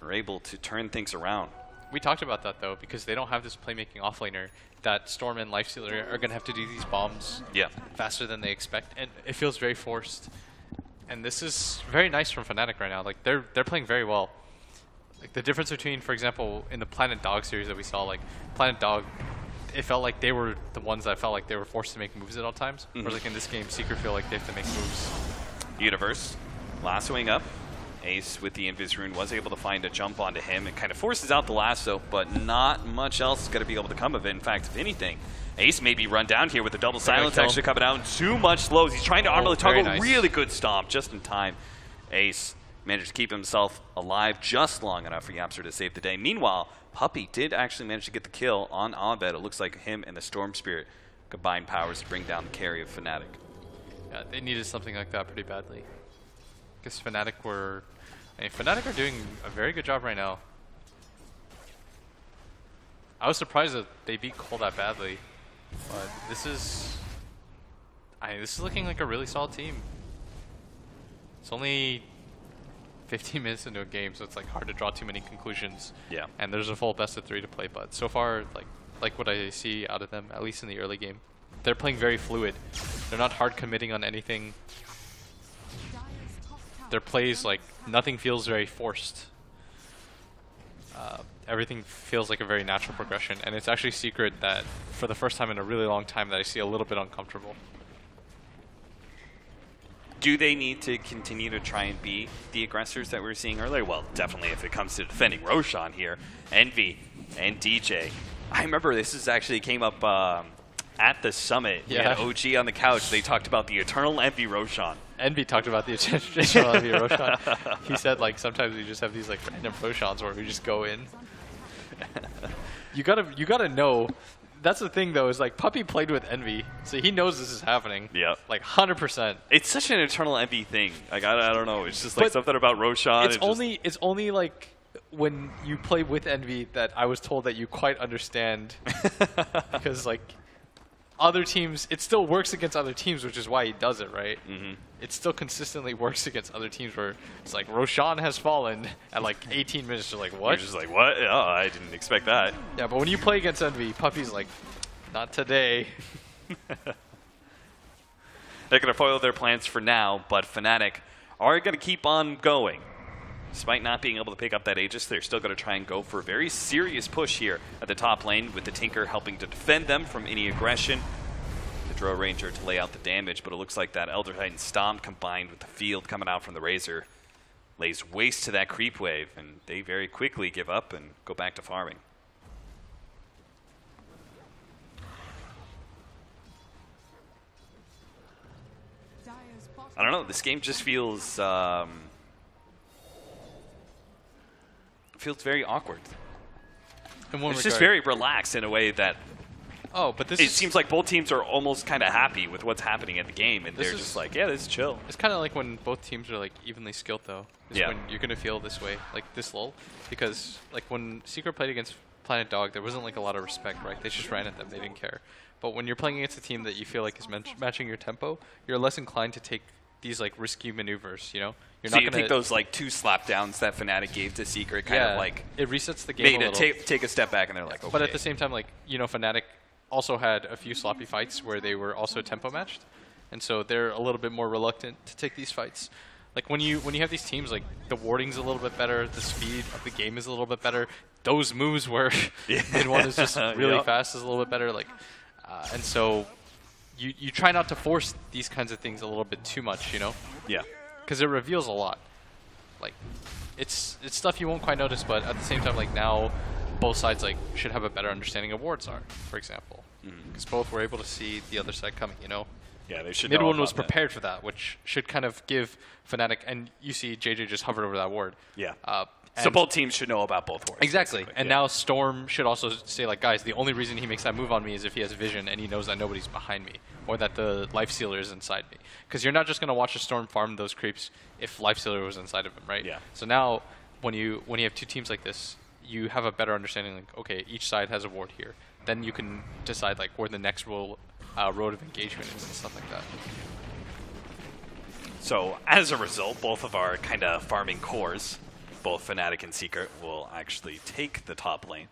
are able to turn things around. We talked about that though, because they don't have this playmaking offlaner. That Storm and Lifestealer are going to have to do these bombs faster than they expect, and it feels very forced. And this is very nice from Fnatic right now. Like they're playing very well. Like the difference between, for example, in the Planet Dog series that we saw, like Planet Dog, it felt like they were the ones that felt like they were forced to make moves at all times. Whereas like in this game, Secret feel like they have to make moves. Universe lassoing up. Ace with the Invis Rune was able to find a jump onto him. It kind of forces out the lasso, but not much else is going to be able to come of it. In fact, if anything, Ace may be run down here with the double silence actually coming out. Too much slows. He's trying to armor the toggle. Nice. Really good stomp just in time. Ace managed to keep himself alive just long enough for Yapster to save the day. Meanwhile, Puppey did actually manage to get the kill on Abed. It looks like him and the Storm Spirit combined powers to bring down the carry of Fnatic. Yeah, they needed something like that pretty badly. Because Fnatic are doing a very good job right now. I was surprised that they beat Cole that badly, but this is looking like a really solid team. It's only 15 minutes into a game, so it's like hard to draw too many conclusions. Yeah. And there's a full best of 3 to play, but so far, like what I see out of them, at least in the early game, they're playing very fluid. They're not hard committing on anything. Their plays, like, nothing feels very forced. Everything feels like a very natural progression, and it's actually Secret that, for the first time in a really long time, that I see a little bit uncomfortable. Do they need to continue to try and be the aggressors that we were seeing earlier? Well, definitely if it comes to defending Roshan here. Envy and DJ. I remember this actually came up at the summit. We had OG on the couch. They talked about the Eternal Envy Roshan. Envy talked about the Eternal Envy Roshan. He said, like, sometimes we just have these, like, random Roshans where we just go in. You gotta know. That's the thing, though, is, like, Puppey played with Envy, so he knows this is happening. Yeah. Like, 100%. It's such an Eternal Envy thing. Like, I don't know. It's just, like, something about Roshan. It's only, like, when you play with Envy that I was told that you quite understand. Because, like, other teams, it still works against other teams, which is why he does it, right? Mm-hmm. It still consistently works against other teams where it's like, Roshan has fallen at like 18 minutes. You're like, what? You're just like, what? Oh, I didn't expect that. Yeah, but when you play against Envy, Puppey's like, not today. They're going to foil their plans for now, but Fnatic are going to keep on going. Despite not being able to pick up that Aegis, they're still going to try and go for a very serious push here at the top lane, with the Tinker helping to defend them from any aggression. The Drow Ranger to lay out the damage, but it looks like that Elder Titan Stomp combined with the field coming out from the Razor lays waste to that creep wave, and they very quickly give up and go back to farming. I don't know, this game just feels very awkward. It's just very relaxed in a way that it seems like both teams are almost kind of happy with what's happening in the game, and they're just like, yeah, this is chill. It's kind of like when both teams are like evenly skilled, though. Yeah. When you're gonna feel this way, like this lull, because like when Secret played against Planet Dog, there wasn't like a lot of respect, right? They just ran at them, they didn't care. But when you're playing against a team that you feel like is matching your tempo, you're less inclined to take these like risky maneuvers, you know? You're so not you gonna think those like 2 slapdowns that Fnatic gave to Secret kind of like it resets the game made a little. take a step back, and they're like, okay. But at the same time, like, you know, Fnatic also had a few sloppy fights where they were also tempo matched, and so they're a little bit more reluctant to take these fights. Like when you have these teams, like the warding's a little bit better, the speed of the game is a little bit better. Those moves where mid one is just really fast is a little bit better. Like, and so you try not to force these kinds of things a little bit too much, you know? Yeah. Because it reveals a lot. Like, it's stuff you won't quite notice, but at the same time, like now, both sides like should have a better understanding of wards are, for example, because both were able to see the other side coming, you know. Yeah, they should. Mid one was prepared for that, which should kind of give Fnatic, and you see JJ just hovered over that ward. Yeah. So both teams should know about both wards. Exactly. basically. And now Storm should also say, like, guys, the only reason he makes that move on me is if he has vision and he knows that nobody's behind me, or that the Life Stealer is inside me. Because you're not just going to watch a Storm farm those creeps if Life Stealer was inside of him, right? Yeah. So now, when you have two teams like this, you have a better understanding, like, okay, each side has a ward here. Then you can decide, like, where the next road of engagement is and stuff like that. So as a result, both of our kind of farming cores, both Fnatic and Secret, will actually take the top lane,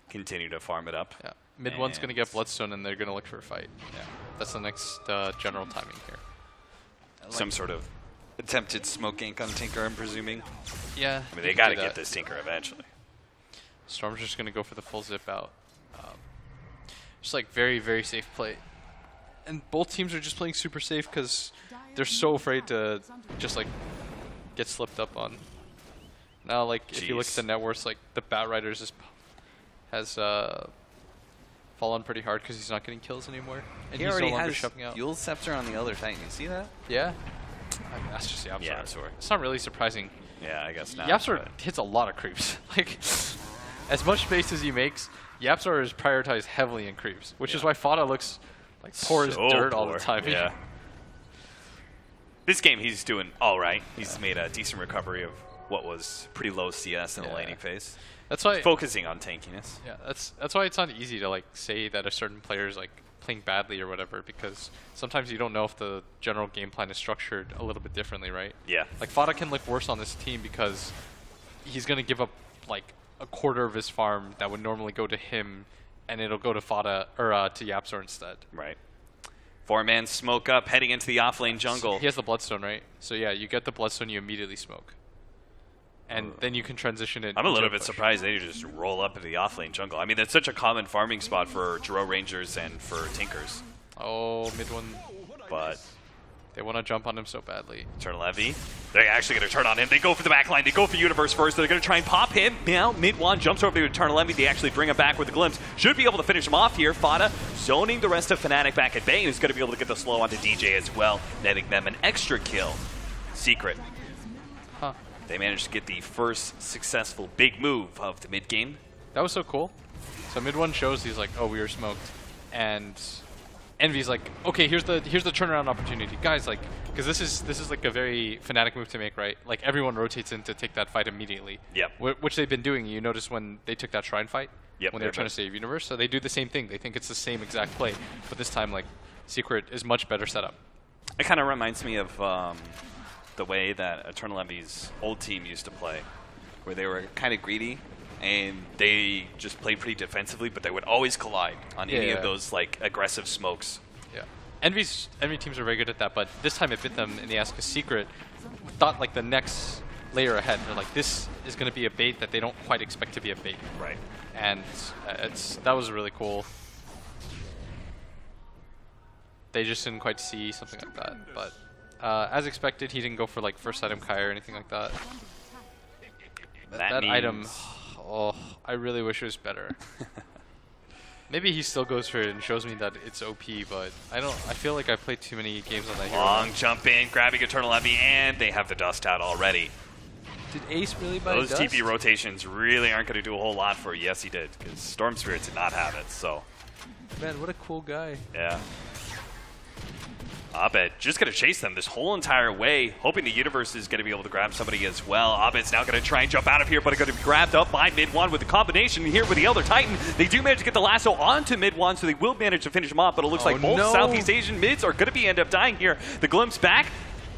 continue to farm it up. Yeah. Mid one's going to get Bloodstone, and they're going to look for a fight. Yeah. That's the next general timing here. Some sort of attempted smoke gank on Tinker, I'm presuming. Yeah. I mean, they got to get this Tinker eventually. Storm's just going to go for the full zip out. Just like very, very safe play. And both teams are just playing super safe because they're so afraid to just like get slipped up on. Now, like, if you look at the net worths, like the Batriders has fallen pretty hard because he's not getting kills anymore, and he's no longer shoving out. Fuel Scepter on the other Titan. You see that? Yeah. I mean, that's just Yapzor. Yeah, sorry. It's not really surprising. Yeah, I guess not. Yapzor hits a lot of creeps. Like, as much space as he makes, Yapzor is prioritized heavily in creeps, which is why Fada looks like poor as dirt all the time. Yeah. This game, he's doing all right. He's made a decent recovery of what was pretty low CS in the laning phase. That's why focusing on tankiness. Yeah, that's why it's not easy to like say that a certain player is like playing badly or whatever, because sometimes you don't know if the general game plan is structured a little bit differently, right? Yeah. Like Fada can look worse on this team because he's gonna give up like a quarter of his farm that would normally go to him, and it'll go to Fada or to Yapzor instead. Right. 4-man smoke up, heading into the offlane jungle. He has the Bloodstone, right? So yeah, you get the Bloodstone, you immediately smoke. And then you can transition it. I'm a little bit surprised they just roll up into the offlane jungle. I mean, that's such a common farming spot for Drow Rangers and for Tinkers. Oh, mid one. But they want to jump on him so badly. Eternal Envy. They're actually going to turn on him. They go for the backline. They go for Universe first. They're going to try and pop him. Now, mid one jumps over to Eternal Envy. They actually bring him back with a glimpse. Should be able to finish him off here. Fada zoning the rest of Fnatic back at bay. Who's going to be able to get the slow onto DJ as well, netting them an extra kill. Secret. Huh. They managed to get the first successful big move of the mid game. That was so cool. So mid one shows he's like, oh, we were smoked, and Envy's like, okay, here's the turnaround opportunity, guys. Like, because this is like a very Fnatic move to make, right? Like everyone rotates in to take that fight immediately. Yep. Which they've been doing. You notice when they took that Shrine fight. Yep. When they were trying to save Universe, so they do the same thing. They think it's the same exact play, but this time like Secret is much better set up. It kind of reminds me of the way that Eternal Envy's old team used to play, where they were kind of greedy and they just played pretty defensively, but they would always collide on any of those like aggressive smokes. Yeah. Envy teams are very good at that, but this time it bit them in the ass because Secret thought like the next layer ahead. They're like, this is going to be a bait that they don't quite expect to be a bait. Right. And that was really cool. They just didn't quite see something like that. But as expected, he didn't go for like first item Kai or anything like that. That item, oh, I really wish it was better. Maybe he still goes for it and shows me that it's OP, but I feel like I played too many games on that hero. Long jump in, grabbing Eternal Envy, and they have the dust out already. Did Ace really buy Those dust? TP rotations really aren't going to do a whole lot for you. Yes, he did, because Storm Spirit did not have it, so. Man, what a cool guy. Yeah. Abed just going to chase them this whole entire way, hoping the Universe is going to be able to grab somebody as well. Abed's now going to try and jump out of here, but going to be grabbed up by mid-1 with the combination here with the Elder Titan. They do manage to get the lasso onto mid-1, so they will manage to finish him off, but it looks like both Southeast Asian mids are going to be end up dying here. The Glimpse back.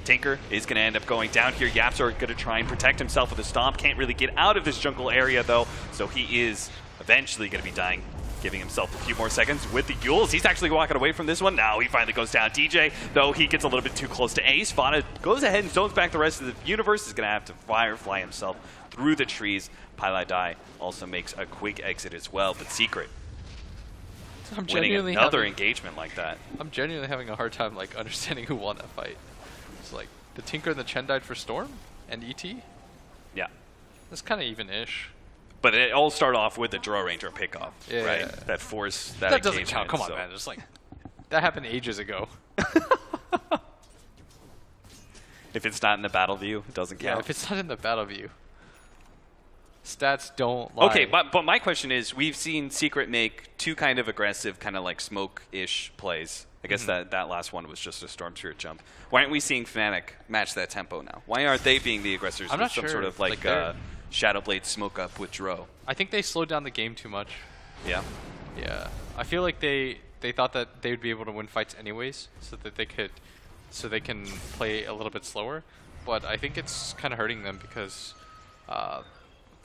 Tinker is going to end up going down here. Yapzor going to try and protect himself with a stomp. Can't really get out of this jungle area, though, so he is eventually going to be dying, giving himself a few more seconds with the Yules. He's actually walking away from this one. Now he finally goes down. DJ, though, he gets a little bit too close to Ace. Fana goes ahead and zones back the rest of the Universe. Is going to have to Firefly himself through the trees. Pylai Dai also makes a quick exit as well, but Secret I'm winning another engagement like that. I'm genuinely having a hard time like understanding who won that fight. It's like the Tinker and the Chen died for Storm and ET. Yeah. That's kind of even-ish. But it all started off with the Draw Ranger pickoff, Yeah, right? yeah. That forced that That doesn't engagement, count. Come on, so. man. It's like that happened ages ago. If it's not in the battle view, it doesn't count. Yeah, if it's not in the battle view. Stats don't lie. Okay, but my question is, we've seen Secret make two kind of aggressive, kind of like smoke-ish plays. I guess that last one was just a Storm Spirit jump. Why aren't we seeing Fnatic match that tempo now? Why aren't they being the aggressors I'm with not some sure. sort of like Shadowblade smoke up with Dro? I think they slowed down the game too much. Yeah. Yeah, I feel like they thought that they would be able to win fights anyways, so that they can play a little bit slower. But I think it's kind of hurting them because,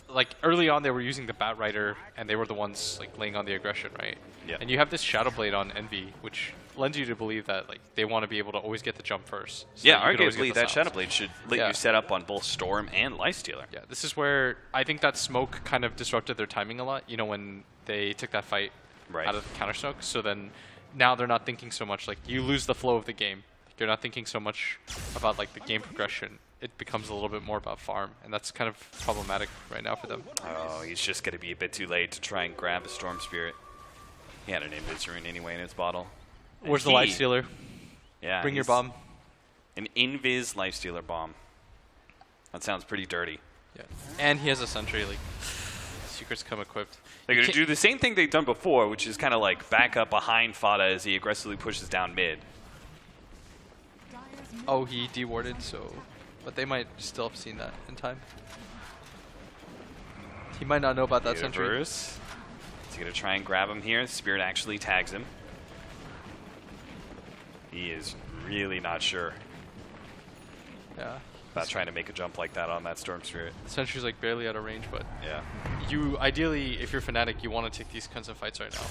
like early on they were using the Bat Rider and they were the ones like laying on the aggression, right? Yeah. And you have this Shadowblade on Envy, which lends you to believe that like they want to be able to always get the jump first. So Yeah, that you could always arguably get the that sounds. Shadowblade should let you set up on both Storm and Lifestealer. Yeah, this is where I think that smoke kind of disrupted their timing a lot. You know, when they took that fight out of the counter smoke. So then now they're not thinking so much like you lose the flow of the game. They're not thinking so much about like the game progression. It becomes a little bit more about farm, and that's kind of problematic right now for them. Oh, he's just going to be a bit too late to try and grab a Storm Spirit. He had an Invis Rune anyway in his bottle. And Where's the Lifestealer? Yeah, Bring your bomb. An Invis Lifestealer bomb. That sounds pretty dirty. Yeah, and he has a Sentry. Like, Secrets come equipped. They're going to do the same thing they've done before, which is kind of like back up behind Fada as he aggressively pushes down mid. Oh, he dewarded, so... But they might still have seen that in time. He might not know about that Sentry. Universe. He's going to try and grab him here. Spirit actually tags him. He is really not sure Yeah. about trying to make a jump like that on that Storm Spirit. The Sentry's like barely out of range, but Yeah. you ideally, if you're Fnatic, you want to take these kinds of fights right now.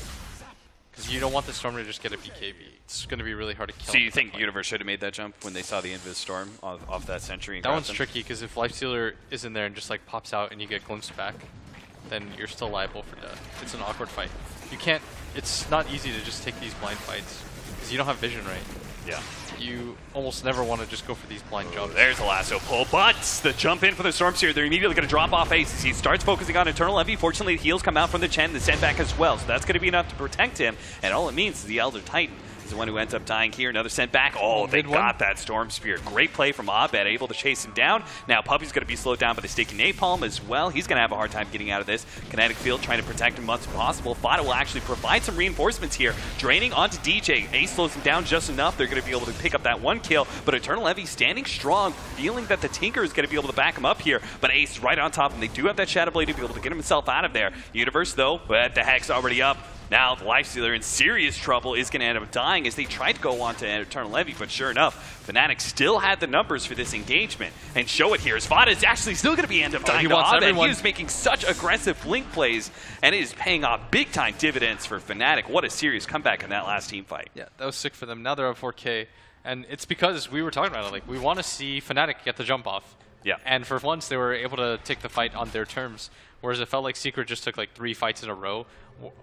Because you don't want the Storm to just get a BKB. It's going to be really hard to kill. So you think Universe should have made that jump when they saw the Invis Storm off that Sentry? And that grabbed one's them? tricky because if Lifestealer is in there and just like pops out and you get glimpsed back, then you're still liable for death. It's an awkward fight. You can't. It's not easy to just take these blind fights because you don't have vision, right? Yeah. You almost never want to just go for these blind jumps. There's the lasso pull, but the jump in for the Storm Spirit. They're immediately going to drop off Ace as he starts focusing on Eternal Envy. Fortunately, the heals come out from the Chen, the send back as well, so that's going to be enough to protect him. And all it means is the Elder Titan is the one who ends up dying here. Another sent back. Oh, they got that Storm Spirit. Great play from Abed, able to chase him down. Now Puppy's going to be slowed down by the sticky napalm as well. He's going to have a hard time getting out of this. Kinetic Field trying to protect him as much as possible. Fada will actually provide some reinforcements here. Draining onto DJ. Ace slows him down just enough. They're going to be able to pick up that one kill, but Eternal Envy standing strong, feeling that the Tinker is going to be able to back him up here, but Ace is right on top, and they do have that Shadowblade to be able to get himself out of there. Universe, though, but the Hex already up. Now the Lifestealer in serious trouble is going to end up dying as they tried to go on to Eternal Envy, but sure enough, Fnatic still had the numbers for this engagement. And show it here, as Vada is actually still going to end up dying to Abed. He is making such aggressive blink plays, and it is paying off big-time dividends for Fnatic. What a serious comeback in that last team fight. Yeah, that was sick for them. Now they're up 4K, and it's because we were talking about it. Like, we want to see Fnatic get the jump off. Yeah. And for once, they were able to take the fight on their terms, whereas it felt like Secret just took like 3 fights in a row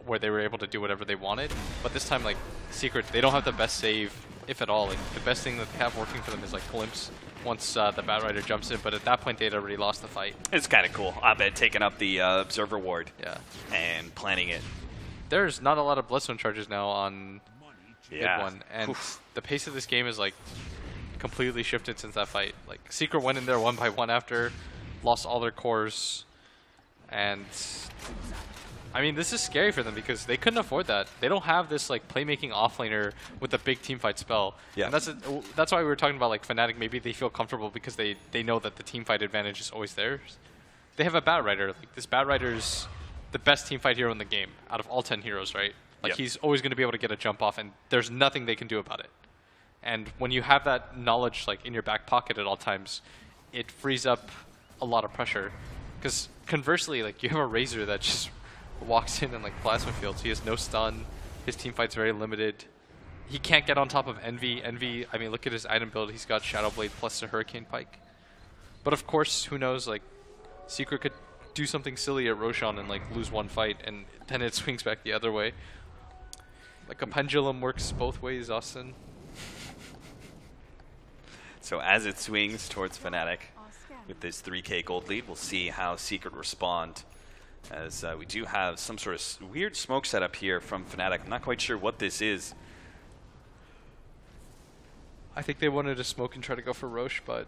where they were able to do whatever they wanted. But this time, like, Secret, they don't have the best save, if at all. Like, the best thing that they have working for them is like Glimpse once the Batrider jumps in, but at that point, they'd already lost the fight. It's kind of cool. Abed taking up the Observer Ward, yeah, and planning it. There's not a lot of Bloodstone charges now on yeah. mid one, and the pace of this game is like completely shifted since that fight. Like, Secret went in there 1 by 1 after, lost all their cores, and I mean, this is scary for them because they couldn't afford that. They don't have this like playmaking offlaner with a big teamfight spell. Yeah. And that's why we were talking about like Fnatic. Maybe they feel comfortable because they know that the teamfight advantage is always theirs. They have a Batrider. Like, this Batrider's the best teamfight hero in the game out of all 10 heroes, right? Like, he's always going to be able to get a jump off, and there's nothing they can do about it. And when you have that knowledge like in your back pocket at all times, it frees up a lot of pressure. Because conversely, like, you have a Razor that just walks in and like plasma fields. He has no stun. His team fight's very limited. He can't get on top of Envy. Envy, I mean, look at his item build. He's got Shadow Blade plus a Hurricane Pike. But of course, who knows? Like, Secret could do something silly at Roshan and like lose one fight, and then it swings back the other way. Like a pendulum works both ways, Austin. So as it swings towards Fnatic with this 3K gold lead, we'll see how Secret respond. As we do have some sort of weird smoke setup here from Fnatic. I'm not quite sure what this is. I think they wanted to smoke and try to go for Roche, but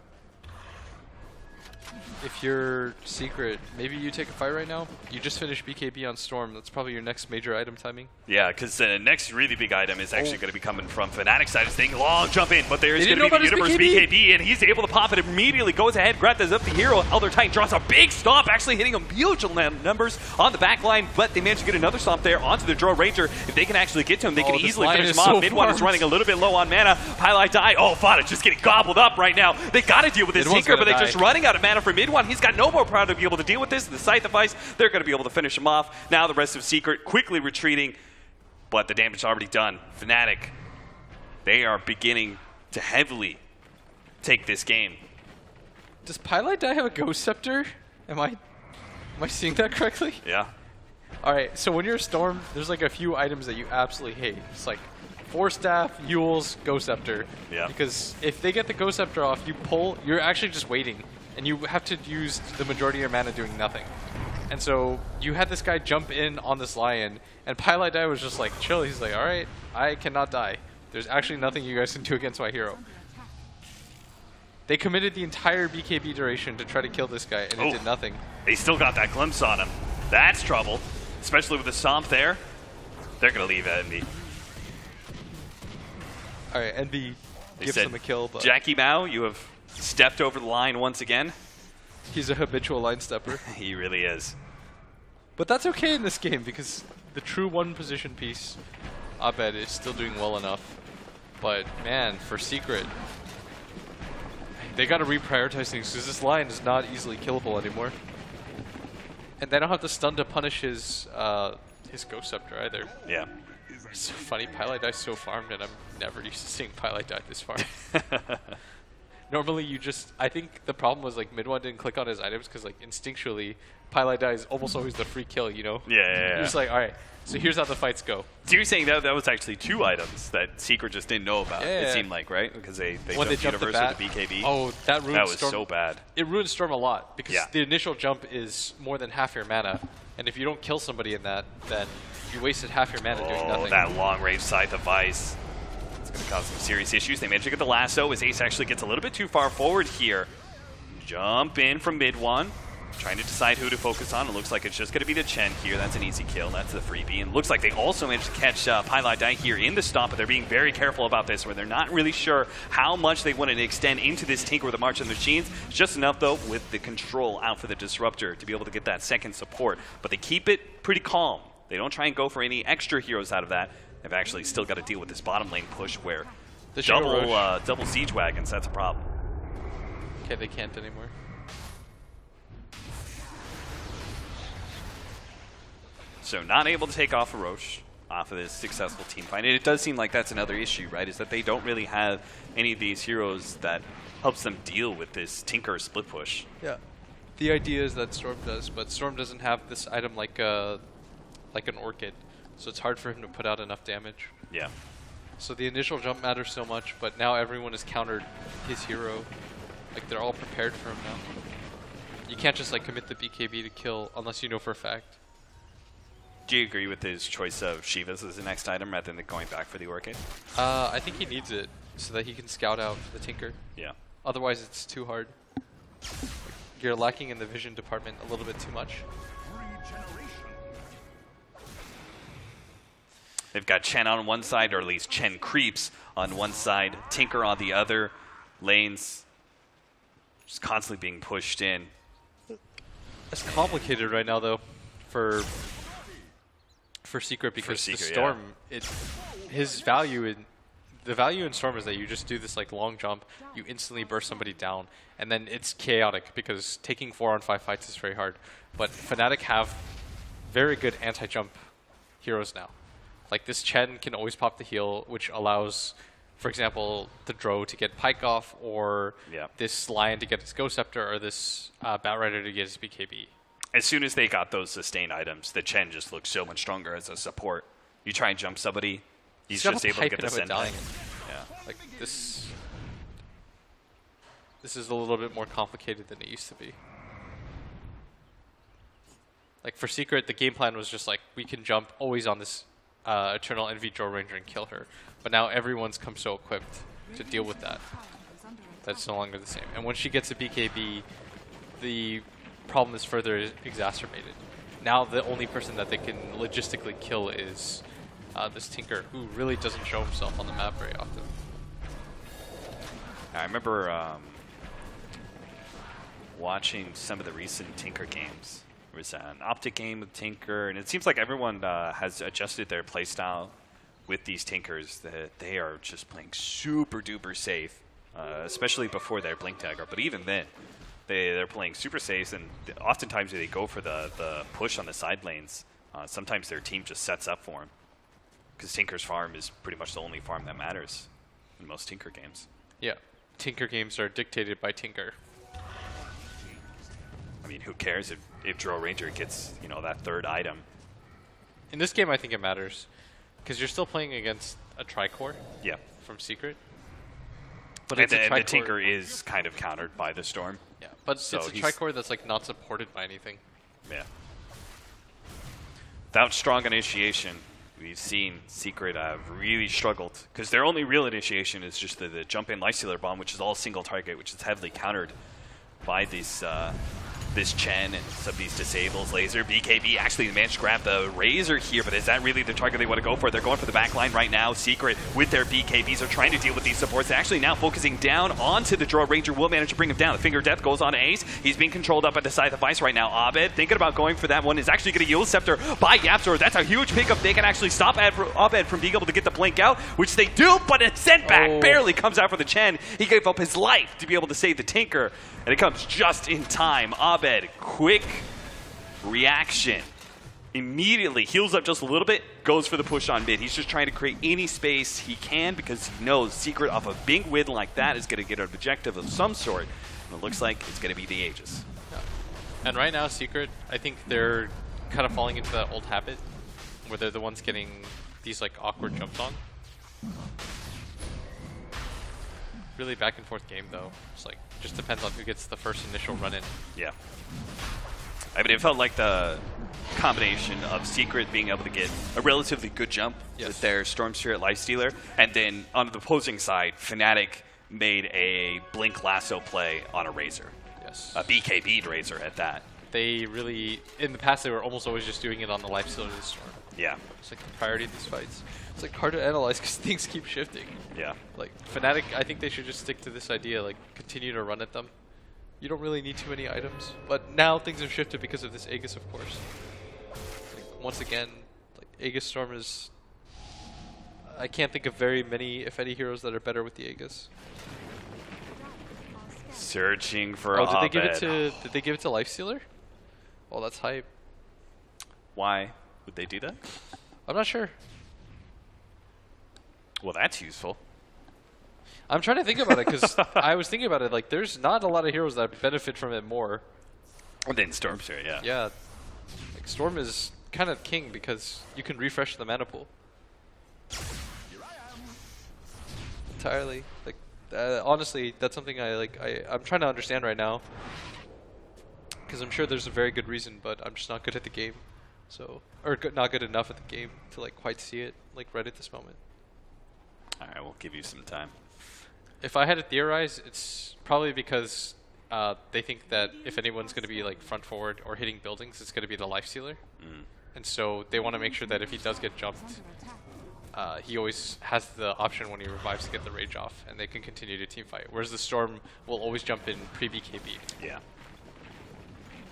if you're Secret, maybe you take a fight right now. You just finished BKB on Storm. That's probably your next major item timing. Yeah, because the next really big item is actually going to be coming from Fnatic's side of things. Long jump in, but there's going to be the Universe BKB, and he's able to pop it immediately. Goes ahead, grabs up the hero. Elder Titan draws a big stomp, actually hitting him huge numbers on the back line, but they managed to get another stomp there onto the Draw Ranger. If they can actually get to him, they can easily finish him off. Mid-1 is running a little bit low on mana. Highlight die. Oh, Fada just getting gobbled up right now. They got to deal with this Tinker, but they're just running out of mana for Mid-1. He's got no more power to be able to deal with this. The Scythe device, they're going to be able to finish him off. Now the rest of Secret quickly retreating, but the damage is already done. Fnatic, they are beginning to heavily take this game. Does Pylite Die have a Ghost Scepter? Am I seeing that correctly? Yeah. Alright, so when you're a Storm, there's like a few items that you absolutely hate. It's like Force Staff, Eul's, Ghost Scepter. Yeah. Because if they get the Ghost Scepter off, you pull, you're actually just waiting. And you have to use the majority of your mana doing nothing. And so you had this guy jump in on this Lion, and Pylite Die was just like, chill. He's like, alright, I cannot die. There's actually nothing you guys can do against my hero. They committed the entire BKB duration to try to kill this guy, and it did nothing. They still got that glimpse on him. That's trouble, especially with the Stomp there. They're going to leave Envy. Alright, Envy gives them a kill. But Jackie Mao, you have stepped over the line once again. He's a habitual line stepper. He really is. But that's okay in this game because the true one position piece, Abed, is still doing well enough. But man, for Secret, they got to reprioritize things because this line is not easily killable anymore. And they don't have the stun to punish his Ghost Scepter either. Yeah. It's so funny, Pylite Die so farmed, and I'm never used to seeing Pylite Die this far. Normally you just, I think the problem was like Mid-1 didn't click on his items because like instinctually Pylite Die is almost always the free kill, you know? Yeah. You're just like, alright, so here's how the fights go. So you're saying that was actually 2 items that Secret just didn't know about, it seemed like, right? Because they jumped Universe with the BKB. Oh, that ruined That was Storm. so bad. It ruined Storm a lot because the initial jump is more than half your mana. And if you don't kill somebody in that, then you wasted half your mana doing nothing. Oh, that long-range Scythe device. It's going to cause some serious issues. They managed to get the lasso as Ace actually gets a little bit too far forward here. Jump in from Mid-1. Trying to decide who to focus on. It looks like it's just going to be the Chen here. That's an easy kill. That's the freebie. And it looks like they also managed to catch Pylite Die here in the stomp, but they're being very careful about this, where they're not really sure how much they want to extend into this Tinker with the March of the Machines. Just enough, though, with the control out for the Disruptor to be able to get that second support. But they keep it pretty calm They don't try and go for any extra heroes out of that. They've actually still got to deal with this bottom lane push where The double siege wagons, that's a problem. Okay, they can't anymore. So not able to take off a Roche off of this successful team fight. And it does seem like that's another issue, right? Is that they don't really have any of these heroes that helps them deal with this Tinker split push. Yeah. The idea is that Storm does, but Storm doesn't have this item like an Orchid, so it's hard for him to put out enough damage. Yeah. So the initial jump matters so much, but now everyone has countered his hero. Like, they're all prepared for him now. You can't just like commit the BKB to kill unless you know for a fact. Do you agree with his choice of Shivas as the next item rather than going back for the Orchid? I think he needs it so that he can scout out the Tinker. Yeah. Otherwise, it's too hard. You're lacking in the vision department a little bit too much. They've got Chen on one side, or at least Chen creeps on one side, Tinker on the other. Lanes just constantly being pushed in. It's complicated right now, though, for Secret, because the Storm, his value in the value in Storm is that you just do this like long jump, you instantly burst somebody down, and then it's chaotic because taking 4-on-5 fights is very hard. But Fnatic have very good anti-jump heroes now. Like this Chen can always pop the heal, which allows, for example, the Drow to get Pike off, or this Lion to get his Ghost Scepter, or this Batrider to get his BKB. As soon as they got those sustained items, the Chen just looks so much stronger as a support. You try and jump somebody, he's just able to get the send back. Yeah. Like this is a little bit more complicated than it used to be. Like for Secret, the game plan was just like, we can jump always on this Eternal Envy Drow Ranger and kill her. But now everyone's come so equipped to deal with that. That's no longer the same. And when she gets a BKB, the problem is further exacerbated. Now the only person that they can logistically kill is this Tinker, who really doesn't show himself on the map very often. I remember watching some of the recent Tinker games. There was an Optic game with Tinker, and it seems like everyone has adjusted their playstyle with these Tinkers. That they are just playing super duper safe, especially before their Blink Dagger. But even then, they're playing super safe, and oftentimes they go for the push on the side lanes. Sometimes their team just sets up for them, because Tinker's farm is pretty much the only farm that matters in most Tinker games. Yeah, Tinker games are dictated by Tinker. I mean, who cares if Drow Ranger gets, you know, that third item? In this game, I think it matters, because you're still playing against a Tricore. Yeah. From Secret. But and the Tinker is kind of countered by the Storm. Yeah, but so it's a Tricore that's like not supported by anything. Yeah. Without strong initiation, we've seen Secret really struggled, because their only real initiation is just the jump in Lysealer Bomb, which is all single target, which is heavily countered by this Chen and some of these disables. Laser, BKB actually managed to grab the Razor here, but is that really the target they want to go for? They're going for the back line right now. Secret with their BKBs are trying to deal with these supports. They're actually now focusing down onto the Drow Ranger. Will manage to bring him down. The Finger of Death goes on to Ace. He's being controlled up at the side of the Vice right now. Abed thinking about going for that one. Is actually going to yield Scepter by Yapzor. That's a huge pickup. They can actually stop Abed from being able to get the blink out, which they do, but a sent back barely comes out for the Chen. He gave up his life to be able to save the Tinker, and it comes just in time. Abed, quick reaction. Immediately heals up just a little bit, goes for the push on mid. He's just trying to create any space he can, because he knows Secret off a big win like that is going to get an objective of some sort. And it looks like it's going to be the Aegis. Yeah. And right now, Secret, I think they're kind of falling into that old habit where they're the ones getting these like awkward jumps on. Really back and forth game though. It's like just depends on who gets the first initial run in. Yeah. I mean, it felt like the combination of Secret being able to get a relatively good jump with their Storm Spirit Lifestealer, and then on the opposing side, Fnatic made a Blink Lasso play on a Razor. Yes. A BKB'd Razor at that. They really, in the past, they were almost always just doing it on the Lifestealer of the Storm. Yeah. It's like the priority of these fights. It's like hard to analyze because things keep shifting. Yeah. Like Fnatic, I think they should just stick to this idea, like continue to run at them. You don't really need too many items, but now things have shifted because of this Aegis, of course. Like, once again, Aegis Storm is... I can't think of very many, if any, heroes that are better with the Aegis. Searching for Oh, did they give it to Lifestealer? Oh, that's hype. Why would they do that? I'm not sure. Well, that's useful. I'm trying to think about it because I was thinking about it. Like, there's not a lot of heroes that benefit from it more. And then Storm Spirit, yeah. Yeah. Like, Storm is kind of king because you can refresh the mana pool. Entirely. Like, honestly, that's something I'm trying to understand right now. Because I'm sure there's a very good reason, but I'm just not good at the game. So, or not good enough at the game to like quite see it like right at this moment. All right, we'll give you some time. If I had to theorize, it's probably because they think that if anyone's going to be like front forward or hitting buildings, it's going to be the Lifestealer. And so they want to make sure that if he does get jumped, he always has the option when he revives to get the rage off, and they can continue to team fight. Whereas the Storm will always jump in pre-BKB. Yeah.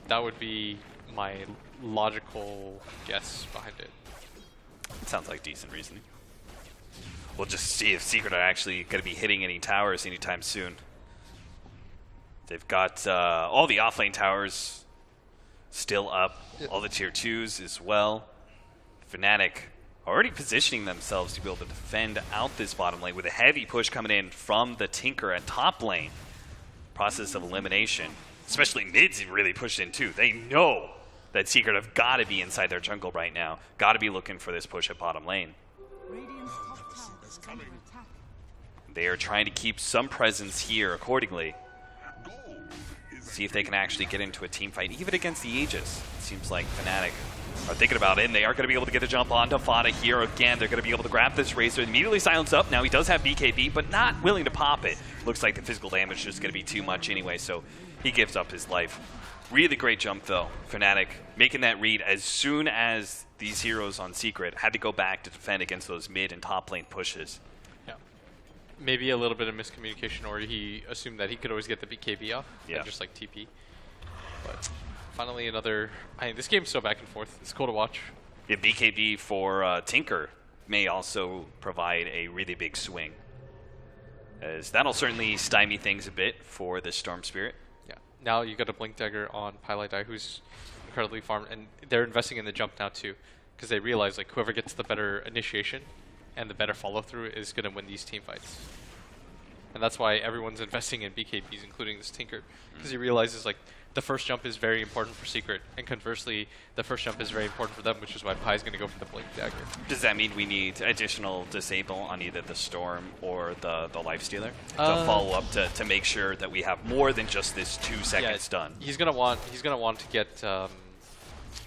That would be my logical guess behind it. It sounds like decent reasoning. We'll just see if Secret are actually going to be hitting any towers anytime soon. They've got all the offlane towers still up, all the tier 2s as well. Fnatic already positioning themselves to be able to defend out this bottom lane with a heavy push coming in from the Tinker at top lane. Process of elimination. Especially mids really pushed in too. They know that Secret have got to be inside their jungle right now. Got to be looking for this push at bottom lane. They are trying to keep some presence here accordingly. See if they can actually get into a team fight, even against the Aegis. It seems like Fnatic are thinking about it, and they are going to be able to get a jump onto Fada here again. They're going to be able to grab this Razor, immediately silence up. Now he does have BKB, but not willing to pop it. Looks like the physical damage is just going to be too much anyway, so he gives up his life. Really great jump, though. Fnatic making that read as soon as these heroes on Secret had to go back to defend against those mid and top lane pushes. Yeah. Maybe a little bit of miscommunication, or he assumed that he could always get the BKB off and just like TP. But finally another... I mean, this game's so back and forth. It's cool to watch. Yeah, BKB for Tinker may also provide a really big swing, as that'll certainly stymie things a bit for the Storm Spirit. Yeah. Now you got a Blink Dagger on Pylai, who's incredibly farmed, and they're investing in the jump now too, because they realize like whoever gets the better initiation and the better follow through is going to win these team fights. And that's why everyone's investing in BKBs, including this Tinker, because he realizes like the first jump is very important for Secret, and conversely, the first jump is very important for them, which is why Pai's going to go for the Blink Dagger. Does that mean we need additional disable on either the Storm or the Lifestealer to follow up to make sure that we have more than just this 2 seconds stun? He's gonna want to get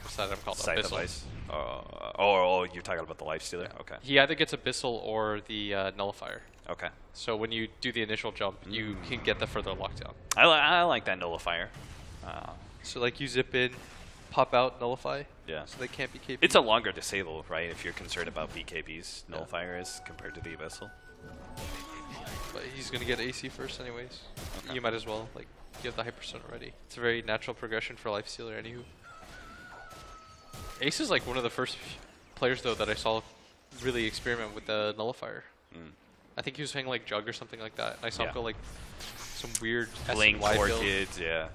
what's that item called? Sight Abyssal. Device. Oh, you're talking about the Lifestealer? Yeah. Okay. He either gets Abyssal or the Nullifier. Okay. So when you do the initial jump, you can get the further lockdown. I like that Nullifier. So like you zip in, pop out, nullify. Yeah. So they can't BKB. It's a longer disable, right? If you're concerned about BKBs, Nullifier is compared to the Abyssal. But he's gonna get AC first, anyways. Okay. You might as well like get the Hyper Stun already. It's a very natural progression for Lifestealer. Anywho, Ace is like one of the first players though that I saw really experiment with the Nullifier. I think he was playing like Jug or something like that. And I saw him go like some weird Blink S&Y build. Orchids, yeah.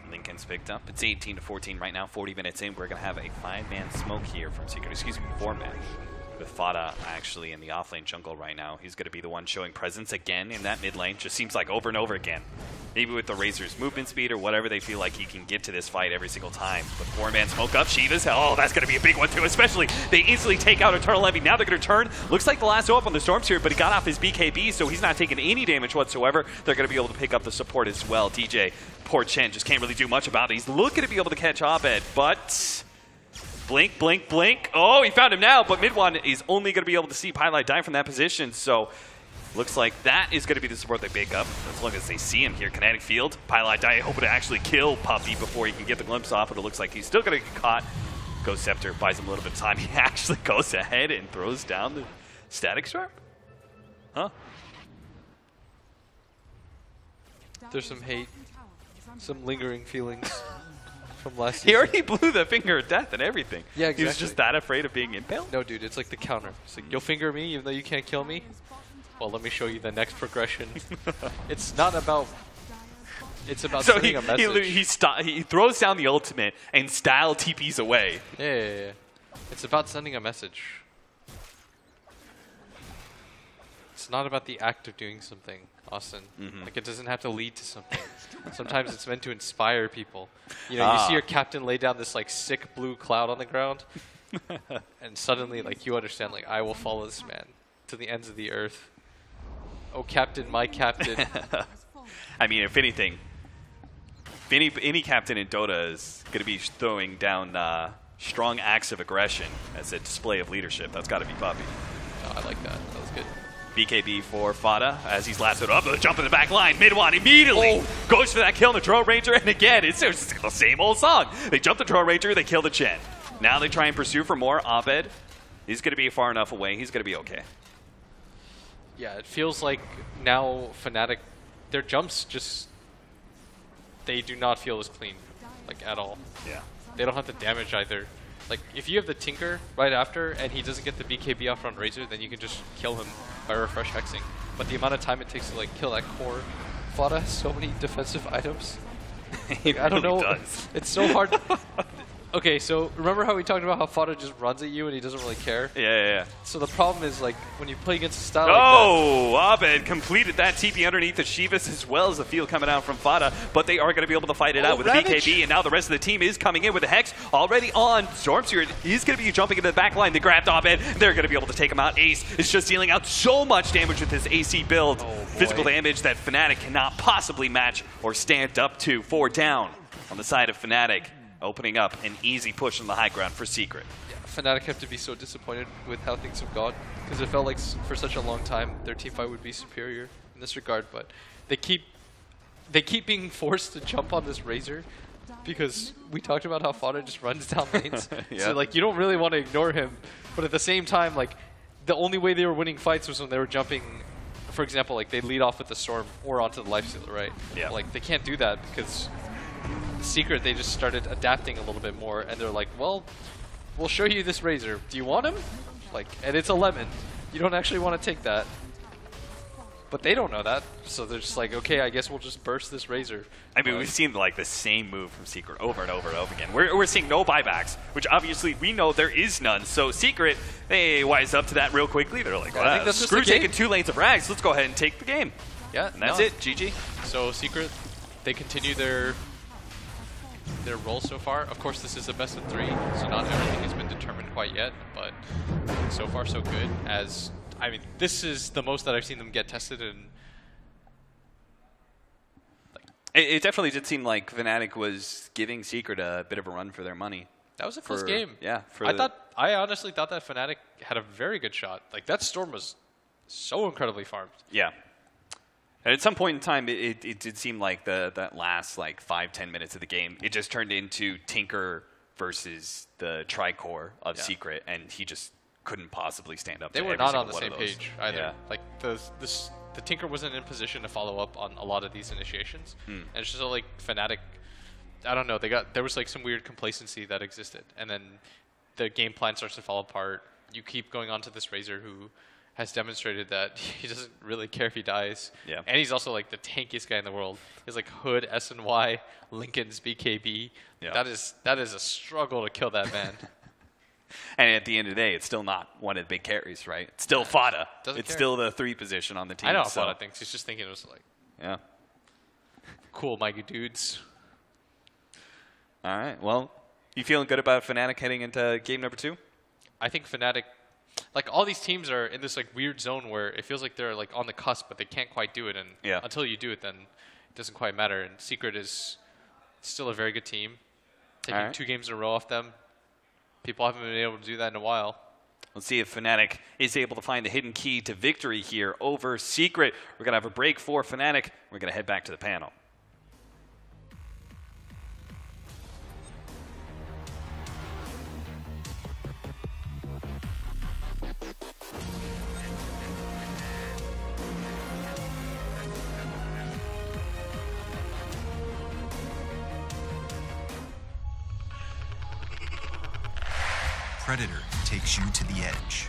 Lincoln's picked up. It's 18-14 right now. 40 minutes in. We're going to have a 5-man smoke here from Secret. Excuse me, 4-man. With Fada actually in the offlane jungle right now. He's going to be the one showing presence again in that mid lane. Just seems like over and over again. Maybe with the Razor's movement speed or whatever, they feel like he can get to this fight every single time. But 4-man smoke up. Shiva's, oh, that's going to be a big one too. Especially, they instantly take out Eternal Envy. Now they're going to turn. Looks like the last up on the Storm Spirit, but he got off his BKB, so he's not taking any damage whatsoever. They're going to be able to pick up the support as well. DJ, poor Chen, just can't really do much about it. He's looking to be able to catch Abed, but... Blink, blink, blink. Oh, he found him now, but Midwan is only going to be able to see Pylai die from that position, so looks like that is going to be the support they pick up, as long as they see him here. Kinetic Field, Pylai die, hoping to actually kill Puppy before he can get the glimpse off, but it looks like he's still going to get caught. Ghost Scepter buys him a little bit of time. He actually goes ahead and throws down the Static Storm? Huh? There's some hate, some lingering feelings from last He season. already blew the finger of death and everything. Yeah, He was exactly. just that afraid of being impaled? No, dude, it's like the counter. It's like, you'll finger me even though you can't kill me? Well, let me show you the next progression. It's not about... It's about So sending a message. he throws down the ultimate and style TPs away. Yeah. It's about sending a message. It's not about the act of doing something, Austin. Like, it doesn't have to lead to something. Sometimes it's meant to inspire people. You know, you see your captain lay down this, like, sick blue cloud on the ground, and suddenly, like, you understand, like, I will follow this man to the ends of the earth. Oh, captain, my captain. I mean, if anything, any captain in Dota is going to be throwing down strong acts of aggression as a display of leadership. That's got to be Puppy. Oh, I like that. That was good. BKB for Fada as he's lassoed up. A jump in the back line. Mid-one immediately goes for that kill on the Drone Ranger. And again, it's the same old song. They jump the Drone Ranger, they kill the Chen. Now they try and pursue for more. Abed, he's going to be far enough away. He's going to be okay. Yeah, it feels like now Fnatic, their jumps just, they do not feel as clean, like, at all. Yeah. They don't have the damage either. Like, if you have the Tinker right after and he doesn't get the BKB off on Razor, then you can just kill him by refresh hexing. But the amount of time it takes to, like, kill that core, Fada has so many defensive items. He I don't really know. does. It's so hard. Okay, so remember how we talked about how Fada just runs at you and he doesn't really care? Yeah. So the problem is, like, when you play against a style like Oh, Abed completed that TP underneath the Shivas as well as the field coming out from Fada, but they are going to be able to fight it out with the Ravage. BKB, and now the rest of the team is coming in with the Hex already on. Stormseer, he's going to be jumping into the back line. They grabbed Abed. They're going to be able to take him out. Ace is just dealing out so much damage with his AC build. Physical damage that Fnatic cannot possibly match or stand up to. 4 down on the side of Fnatic, opening up an easy push on the high ground for Secret. Fnatic have to be so disappointed with how things have gone because it felt like for such a long time their team fight would be superior in this regard, but they keep being forced to jump on this Razor because we talked about how Fada just runs down lanes. So like you don't really want to ignore him, but at the same time, like the only way they were winning fights was when they were jumping. For example, like they lead off with the Storm or onto the Lifestealer, right? Yeah. Like they can't do that because Secret, they just started adapting a little bit more, and they're like, well, we'll show you this Razor. Do you want him? Like, and it's a lemon. You don't actually want to take that. But they don't know that, so they're just like, okay, I guess we'll just burst this Razor. I mean, we've seen like the same move from Secret over and over and over again. We're seeing no buybacks, which obviously we know there is none. So Secret, they wise up to that real quickly. They're like, I think that's just screw the game. taking 2 lanes of rags. Let's go ahead and take the game. Yeah, And that's it. GG. So Secret, they continue their role so far. Of course, this is a best of 3, so not everything has been determined quite yet, but so far so good. As I mean, this is the most that I've seen them get tested in. It definitely did seem like Fnatic was giving Secret a bit of a run for their money. That was a close game. Yeah. I honestly thought that Fnatic had a very good shot. Like that Storm was so incredibly farmed. Yeah. And at some point in time, it did seem like that last like 5-10 minutes of the game, it just turned into Tinker versus the Tricore of Secret, and he just couldn't possibly stand up. They to were every not single on the one same of those. page either. Yeah. Like the Tinker wasn't in position to follow up on a lot of these initiations, and it's just like Fnatic. I don't know. There was like some weird complacency that existed, and then the game plan starts to fall apart. You keep going on to this Razor who has demonstrated that he doesn't really care if he dies. Yeah. And he's also like the tankiest guy in the world. He's like Hood, SNY, Lincoln's BKB. Yeah. That is a struggle to kill that man. And at the end of the day, it's still not one of the big carries, right? It's still Fada. Doesn't It's care. still the 3 position on the team. I know how so, Fada thinks. He's just thinking it was like, Yeah. cool, my dudes. All right. Well, you feeling good about Fnatic heading into game number 2? I think Fnatic, like all these teams are in this like weird zone where it feels like they're like on the cusp, but they can't quite do it. And until you do it, then it doesn't quite matter. And Secret is still a very good team. Taking 2 games in a row off them. People haven't been able to do that in a while. Let's see if Fnatic is able to find the hidden key to victory here over Secret. We're going to have a break for Fnatic. We're going to head back to the panel. Predator takes you to the edge.